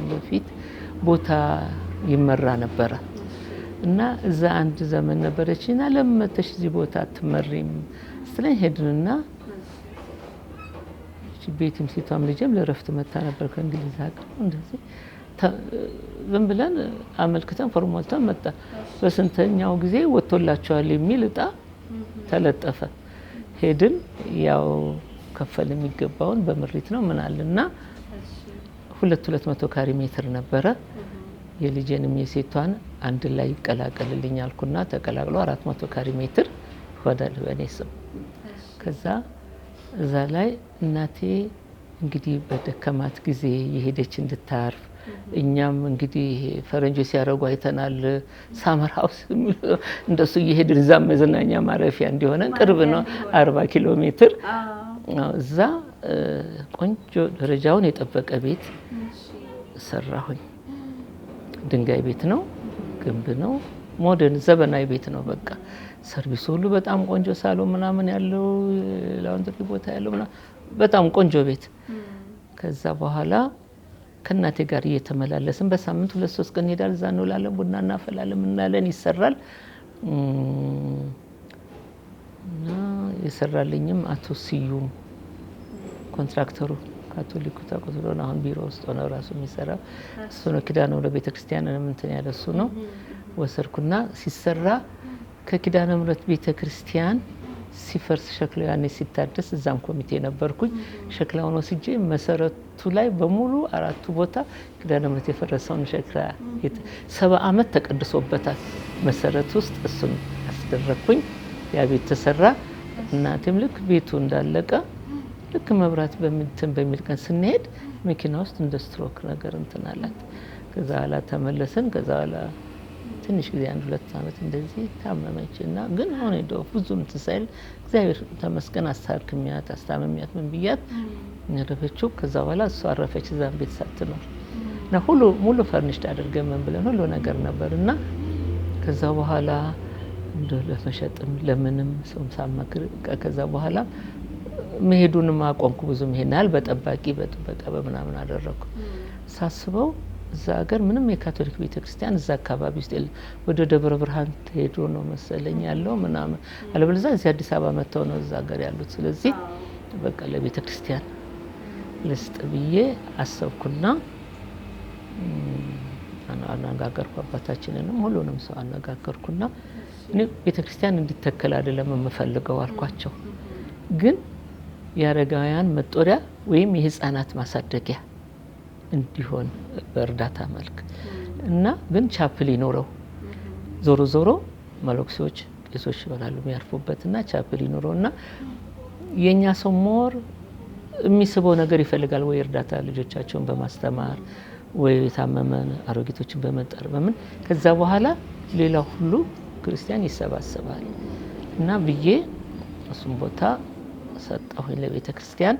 በፊት ቦታ ይመራ ነበረ እና እዛ አንድ ዘመን ነበረችና ለምመተሽ እዚህ ቦታ አትመሪም ስለኝ ሄድንና ቤትም ሲቷም ልጅም ለረፍት መጣ ነበር ከእንግሊዝ ሀገር እንደዚህ ዝም ብለን አመልክተን ፎርማልተን መጣ። በስንተኛው ጊዜ ወጥቶላቸዋል የሚል እጣ ተለጠፈ። ሄድን ያው ከፈል የሚገባውን በምሪት ነው ምን አለና 200 ካሬ ሜትር ነበረ። የልጄንም የሴቷን አንድ ላይ ይቀላቀልልኝ አልኩና ተቀላቅሎ 400 ካሬ ሜትር ሆዳል በኔ ስም። ከዛ እዛ ላይ እናቴ እንግዲህ በደከማት ጊዜ የሄደች እንድታርፍ እኛም እንግዲህ ፈረንጆች ሲያረጉ አይተናል። ሳመር ሃውስ እንደሱ እየሄድን እዛ መዝናኛ ማረፊያ እንዲሆነ ቅርብ ነው 40 ኪሎ ሜትር እዛ ቆንጆ ደረጃውን የጠበቀ ቤት ሰራሁኝ። ድንጋይ ቤት ነው፣ ግንብ ነው፣ ሞደርን ዘመናዊ ቤት ነው። በቃ ሰርቪስ ሁሉ በጣም ቆንጆ ሳሎን ምናምን ያለው ላውንድሪ ቦታ ያለው ምናምን በጣም ቆንጆ ቤት። ከዛ በኋላ ከእናቴ ጋር እየተመላለስን በሳምንት 2-3 ቀን ሄዳል። እዛ እንውላለን፣ ቡና እናፈላለን፣ ምናለን ይሰራል እና የሰራልኝም አቶ ስዩም ኮንትራክተሩ ካቶሊኩ ተቆጥሮና አሁን ቢሮ ውስጥ ነው ራሱ የሚሰራው እሱ ነው። ኪዳነ ምሕረት ቤተክርስቲያን እንትን ያለ እሱ ነው። ወሰርኩና ሲሰራ ከኪዳነ ምሕረት ቤተክርስቲያን ሲፈርስ ሸክላው ያኔ ሲታደስ እዛም ኮሚቴ ነበርኩኝ። ሸክላውን ወስጄ መሰረቱ ላይ በሙሉ አራቱ ቦታ ኪዳነ ምሕረት የፈረሰውን ሸክላ 70 አመት ተቀድሶበታል። መሰረት ውስጥ እሱን አስደረኩኝ። ያ ቤት ተሰራ። እናቴም ልክ ቤቱ እንዳለቀ ልክ መብራት በሚል ቀን ስንሄድ መኪና ውስጥ እንደ ስትሮክ ነገር እንትን አላት። ከዛ ኋላ ተመለሰን። ከዛ ኋላ ትንሽ ጊዜ 1-2 ዓመት እንደዚህ ታመመችና ግን አሁን እንደው ብዙም ትሳይል እግዚአብሔር ተመስገን አስታመሚያት ምን ብያት ነረፈችው። ከዛ በኋላ እሷ አረፈች እዛም ቤት ሳትኖር እና ሙሉ ፈርኒሽድ አድርገን ምን ብለን ሁሉ ነገር ነበርና ከዛ በኋላ እንደ ለመሸጥም ለምንም ሰውም ሳማክር ከዛ በኋላ መሄዱንም አቆምኩ። ብዙም ይሄናል በጠባቂ በጥበቃ በመናምን አደረኩ። ሳስበው እዛ ሀገር ምንም የካቶሊክ ቤተክርስቲያን እዛ አካባቢ ውስጥ ወደ ደብረ ብርሃን ሄዶ ነው መሰለኝ ያለው ምናምን አለበለዚያ እዚህ አዲስ አበባ መጥተው ነው እዛ ሀገር ያሉት። ስለዚህ በቃ ለቤተክርስቲያን ልስጥ ብዬ አሰብኩና አነጋገርኩ። አባታችንንም ሁሉንም ሰው አነጋገርኩና እኔ ቤተክርስቲያን እንዲተከል አይደለም የምፈልገው አልኳቸው፣ ግን የአረጋውያን መጦሪያ ወይም የህፃናት ማሳደጊያ እንዲሆን በእርዳታ መልክ እና ግን ቻፕል ይኖረው ዞሮ ዞሮ መለክሶች ቄሶች ይወራሉ የሚያርፉበትና ቻፕል ይኖረውና የኛ ሰው ሞር የሚስበው ነገር ይፈልጋል ወይ እርዳታ ልጆቻቸውን በማስተማር ወይ የታመመን አሮጊቶችን በመጠር በምን ከዛ በኋላ ሌላው ሁሉ ክርስቲያን ይሰባሰባል እና ብዬ እሱም ቦታ ሰጠሁኝ ለቤተ ክርስቲያን።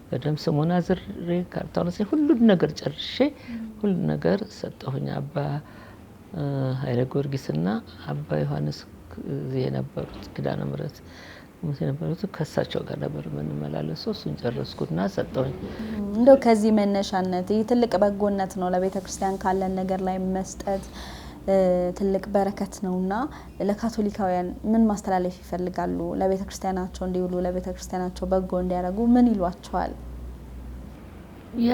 በደም ስሙን አዝሬ ካርታውን ሁሉ ነገር ጨርሼ ሁሉ ነገር ሰጠሁኝ። አባ ኃይለ ጊዮርጊስና አባ ዮሐንስ የነበሩት ኪዳነ ምሕረት የነበሩት ከሳቸው ጋር ነበር የምንመላለሰው። እሱን ጨረስኩና ሰጠሁኝ። እንደው ከዚህ መነሻነት ትልቅ በጎነት ነው ለቤተ ክርስቲያን ካለን ነገር ላይ መስጠት ትልቅ በረከት ነውና ለካቶሊካውያን ምን ማስተላለፍ ይፈልጋሉ? ለቤተ ክርስቲያናቸው እንዲውሉ ለቤተ ክርስቲያናቸው በጎ እንዲያደርጉ ምን ይሏቸዋል? ያ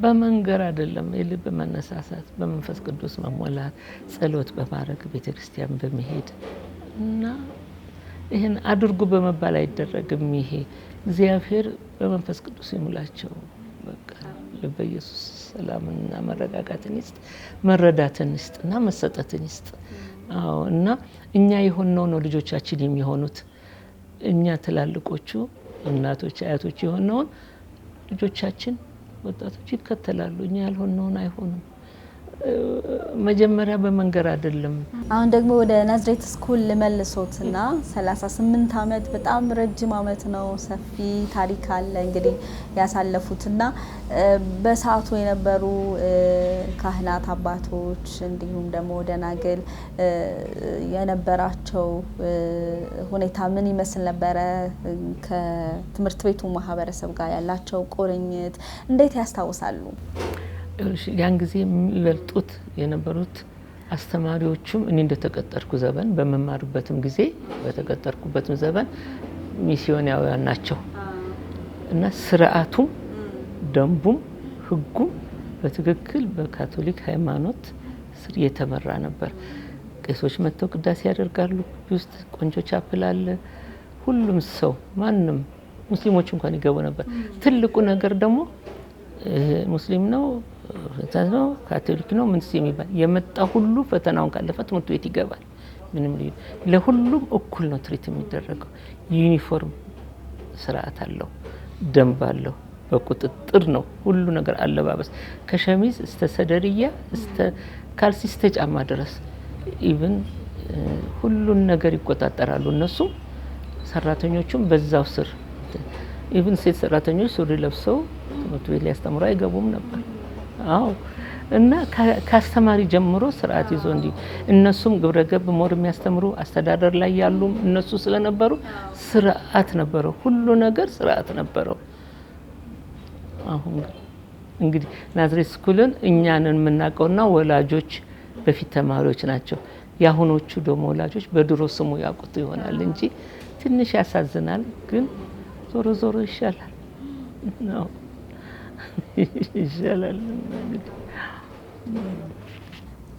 በመንገር አይደለም፣ የልብ መነሳሳት፣ በመንፈስ ቅዱስ መሞላት፣ ጸሎት በማድረግ ቤተ ክርስቲያን በመሄድ እና ይሄን አድርጉ በመባል አይደረግም። ይሄ እግዚአብሔር በመንፈስ ቅዱስ ይሙላቸው። በቃ በኢየሱስ ሰላምና መረጋጋትን ይስጥ፣ መረዳትን ይስጥና መሰጠትን ይስጥ። አዎ እና እኛ የሆነው ነው ልጆቻችን የሚሆኑት። እኛ ትላልቆቹ እናቶች አያቶች የሆነውን ልጆቻችን ወጣቶች ይከተላሉ። እኛ ያልሆነውን አይሆኑም። መጀመሪያ በመንገር አይደለም። አሁን ደግሞ ወደ ናዝሬት ስኩል ለመልሶትና 38 አመት በጣም ረጅም አመት ነው። ሰፊ ታሪክ አለ እንግዲህ ያሳለፉትና በሰዓቱ የነበሩ ካህናት አባቶች እንዲሁም ደግሞ ደናግል የነበራቸው ሁኔታ ምን ይመስል ነበረ? ከትምህርት ቤቱ ማህበረሰብ ጋር ያላቸው ቁርኝት እንዴት ያስታውሳሉ? ያን ጊዜ የሚበልጡት የነበሩት አስተማሪዎቹም እኔ እንደተቀጠርኩ ዘመን በመማርበትም ጊዜ በተቀጠርኩበትም ዘመን ሚስዮናውያን ናቸው እና ስርዓቱም ደንቡም ህጉም በትክክል በካቶሊክ ሃይማኖት ስር የተመራ ነበር። ቄሶች መጥተው ቅዳሴ ያደርጋሉ። ውስጥ ቆንጆ ቻፕል አለ። ሁሉም ሰው ማንም ሙስሊሞች እንኳን ይገቡ ነበር። ትልቁ ነገር ደግሞ ሙስሊም ነው ነው ካቶሊክ ነው ምን ሲሚባል የመጣ ሁሉ ፈተናውን ካለፈ ትምህርት ቤት ይገባል። ምንም ለሁሉም እኩል ነው ትሪት የሚደረገው። ዩኒፎርም ስርዓት አለው፣ ደንብ አለው፣ በቁጥጥር ነው ሁሉ ነገር። አለባበስ ከሸሚዝ እስከ ሰደርያ እስከ ካልሲ እስከ ጫማ ድረስ ኢቭን ሁሉን ነገር ይቆጣጠራሉ እነሱ። ሰራተኞቹም በዛው ስር ኢቭን ሴት ሰራተኞች ሱሪ ለብሰው ትምህርት ቤት ሊያስተምሩ አይገቡም ነበር። አዎ እና ከአስተማሪ ጀምሮ ስርዓት ይዞ እንዲ እነሱም ግብረገብ ሞር የሚያስተምሩ አስተዳደር ላይ ያሉም እነሱ ስለነበሩ ስርዓት ነበረው፣ ሁሉ ነገር ስርዓት ነበረው። አሁን እንግዲህ ናዝሬት ስኩልን እኛንን የምናውቀውና ወላጆች በፊት ተማሪዎች ናቸው። ያሁኖቹ ደግሞ ወላጆች በድሮ ስሙ ያውቁት ይሆናል እንጂ ትንሽ ያሳዝናል። ግን ዞሮ ዞሮ ይሻላል ነው ይሻላል።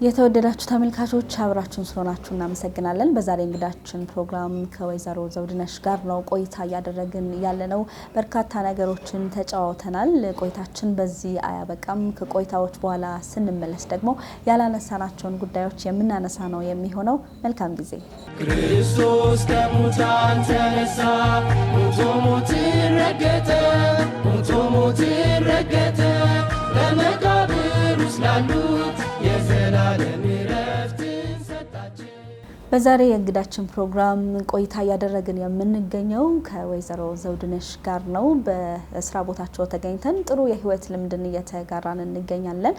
የተወደዳችሁ ተመልካቾች አብራችሁን ስለሆናችሁ እናመሰግናለን። በዛሬ እንግዳችን ፕሮግራም ከወይዘሮ ዘውድነሽ ጋር ነው ቆይታ እያደረግን ያለነው። በርካታ ነገሮችን ተጫውተናል። ቆይታችን በዚህ አያበቃም። ከቆይታዎች በኋላ ስንመለስ ደግሞ ያላነሳናቸውን ጉዳዮች የምናነሳ ነው የሚሆነው። መልካም ጊዜ። ክርስቶስ ከሙታን ተነሳ፣ ሞቶ ሞትን ረገጠ፣ ሞቶ ሞትን ረገጠ፣ ለመቃብር ውስጥ ላሉት የዘላለም ዕረፍት በዛሬ የእንግዳችን ፕሮግራም ቆይታ ያደረግን የምንገኘው ከወይዘሮ ዘውድነሽ ጋር ነው። በስራ ቦታቸው ተገኝተን ጥሩ የህይወት ልምድን እየተጋራን እንገኛለን።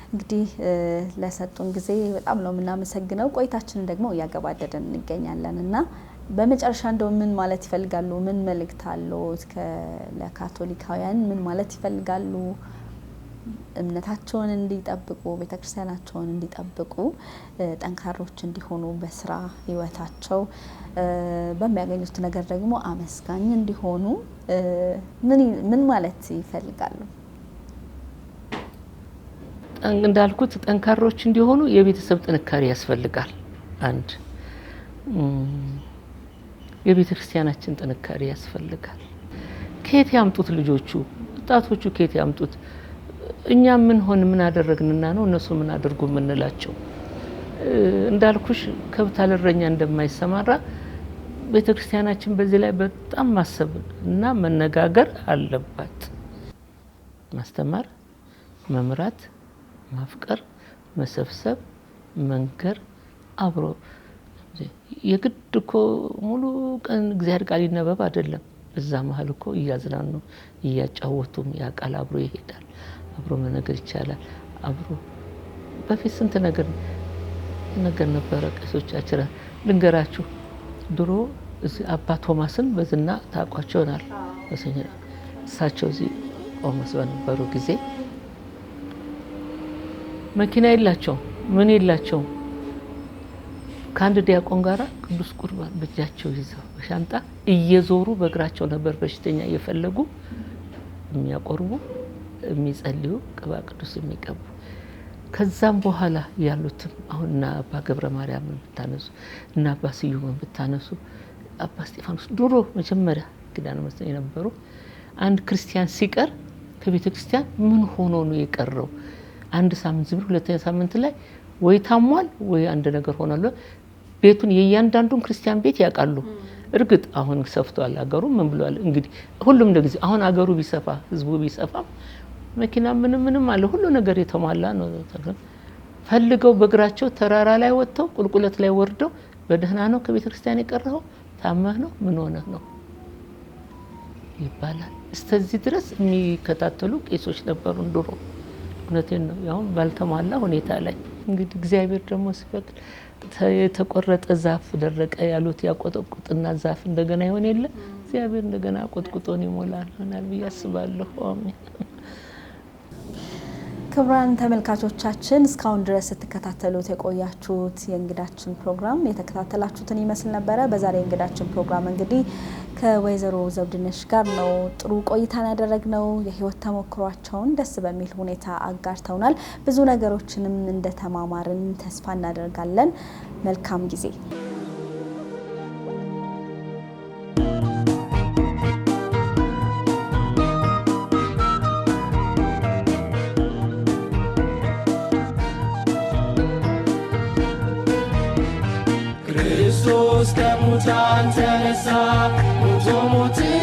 እንግዲህ ለሰጡን ጊዜ በጣም ነው የምናመሰግነው። ቆይታችንን ደግሞ እያገባደድን እንገኛለን እና በመጨረሻ እንደው ምን ማለት ይፈልጋሉ? ምን መልእክት አለው ለካቶሊካውያን ምን ማለት ይፈልጋሉ? እምነታቸውን እንዲጠብቁ ቤተክርስቲያናቸውን እንዲጠብቁ ጠንካሮች እንዲሆኑ በስራ ህይወታቸው በሚያገኙት ነገር ደግሞ አመስጋኝ እንዲሆኑ ምን ማለት ይፈልጋሉ? እንዳልኩት ጠንካሮች እንዲሆኑ የቤተሰብ ጥንካሬ ያስፈልጋል። አንድ የቤተክርስቲያናችን ጥንካሬ ያስፈልጋል። ከየት ያምጡት ልጆቹ ወጣቶቹ ከየት ያምጡት? እኛ ምን አደረግንና ነው እነሱ ምን አድርጉ ምንላቸው? እንዳልኩሽ ከብት አለረኛ እንደማይሰማራ ቤተክርስቲያናችን በዚህ ላይ በጣም ማሰብ እና መነጋገር አለባት። ማስተማር፣ መምራት፣ ማፍቀር፣ መሰብሰብ፣ መንገር፣ አብሮ የግድ እኮ ሙሉ ቀን እግዚአብሔር ቃል ይነበብ አይደለም። በዛ መሀል እኮ እያዝናኑ እያጫወቱም ያ ቃል አብሮ ይሄዳል። አብሮ መነገር ይቻላል። አብሮ በፊት ስንት ነገር ነበረ። ቄሶቻችን ልንገራችሁ፣ ድሮ አባ ቶማስን በዝና ታውቋቸውናል። እሳቸው እዚህ ቆሞስ በነበሩ ጊዜ መኪና የላቸውም፣ ምን የላቸውም። ከአንድ ዲያቆን ጋራ ቅዱስ ቁርባን በእጃቸው ይዘው በሻንጣ እየዞሩ በእግራቸው ነበር በሽተኛ እየፈለጉ የሚያቆርቡ የሚጸልዩ ቅባ ቅዱስ የሚቀቡ። ከዛም በኋላ ያሉትም አሁን እና አባ ገብረ ማርያምን ብታነሱ እና አባ ስዩምን ብታነሱ አባ እስጢፋኖስ ድሮ መጀመሪያ ኪዳነ ምሕረት የነበሩ አንድ ክርስቲያን ሲቀር ከቤተ ክርስቲያን ምን ሆኖ ነው የቀረው? አንድ ሳምንት ዝም ብሎ ሁለተኛ ሳምንት ላይ ወይ ታሟል ወይ አንድ ነገር ሆኗል። ቤቱን የእያንዳንዱን ክርስቲያን ቤት ያውቃሉ። እርግጥ አሁን ሰፍቷል አገሩ ምን ብሏል እንግዲህ ሁሉም እንደዚህ አሁን አገሩ ቢሰፋ ህዝቡ ቢሰፋ መኪና ምንም አለ ሁሉ ነገር የተሟላ ነው። ፈልገው በእግራቸው ተራራ ላይ ወጥተው ቁልቁለት ላይ ወርደው በደህና ነው ከቤተ ክርስቲያን የቀረው ታመህ ነው ምን ሆነህ ነው ይባላል። እስከዚህ ድረስ የሚከታተሉ ቄሶች ነበሩ ድሮ። እውነቴን ነው። ያው ባልተሟላ ሁኔታ ላይ እንግዲህ እግዚአብሔር ደግሞ ሲፈቅድ የተቆረጠ ዛፍ ደረቀ ያሉት ያቆጠቁጥና ዛፍ እንደገና ይሆን የለ እግዚአብሔር እንደገና ቆጥቁጦን ይሞላል ሆናል ብዬ አስባለሁ። አሜን። ክቡራን ተመልካቾቻችን እስካሁን ድረስ ስትከታተሉት የቆያችሁት የእንግዳችን ፕሮግራም የተከታተላችሁትን ይመስል ነበረ። በዛሬ የእንግዳችን ፕሮግራም እንግዲህ ከወይዘሮ ዘውድነሽ ጋር ነው ጥሩ ቆይታን ያደረግነው። የህይወት ተሞክሯቸውን ደስ በሚል ሁኔታ አጋርተውናል። ብዙ ነገሮችንም እንደተማማርን ተስፋ እናደርጋለን። መልካም ጊዜ። ክርስቶስ ከሙታን ተነሳ፣ ሞቶ ሞትን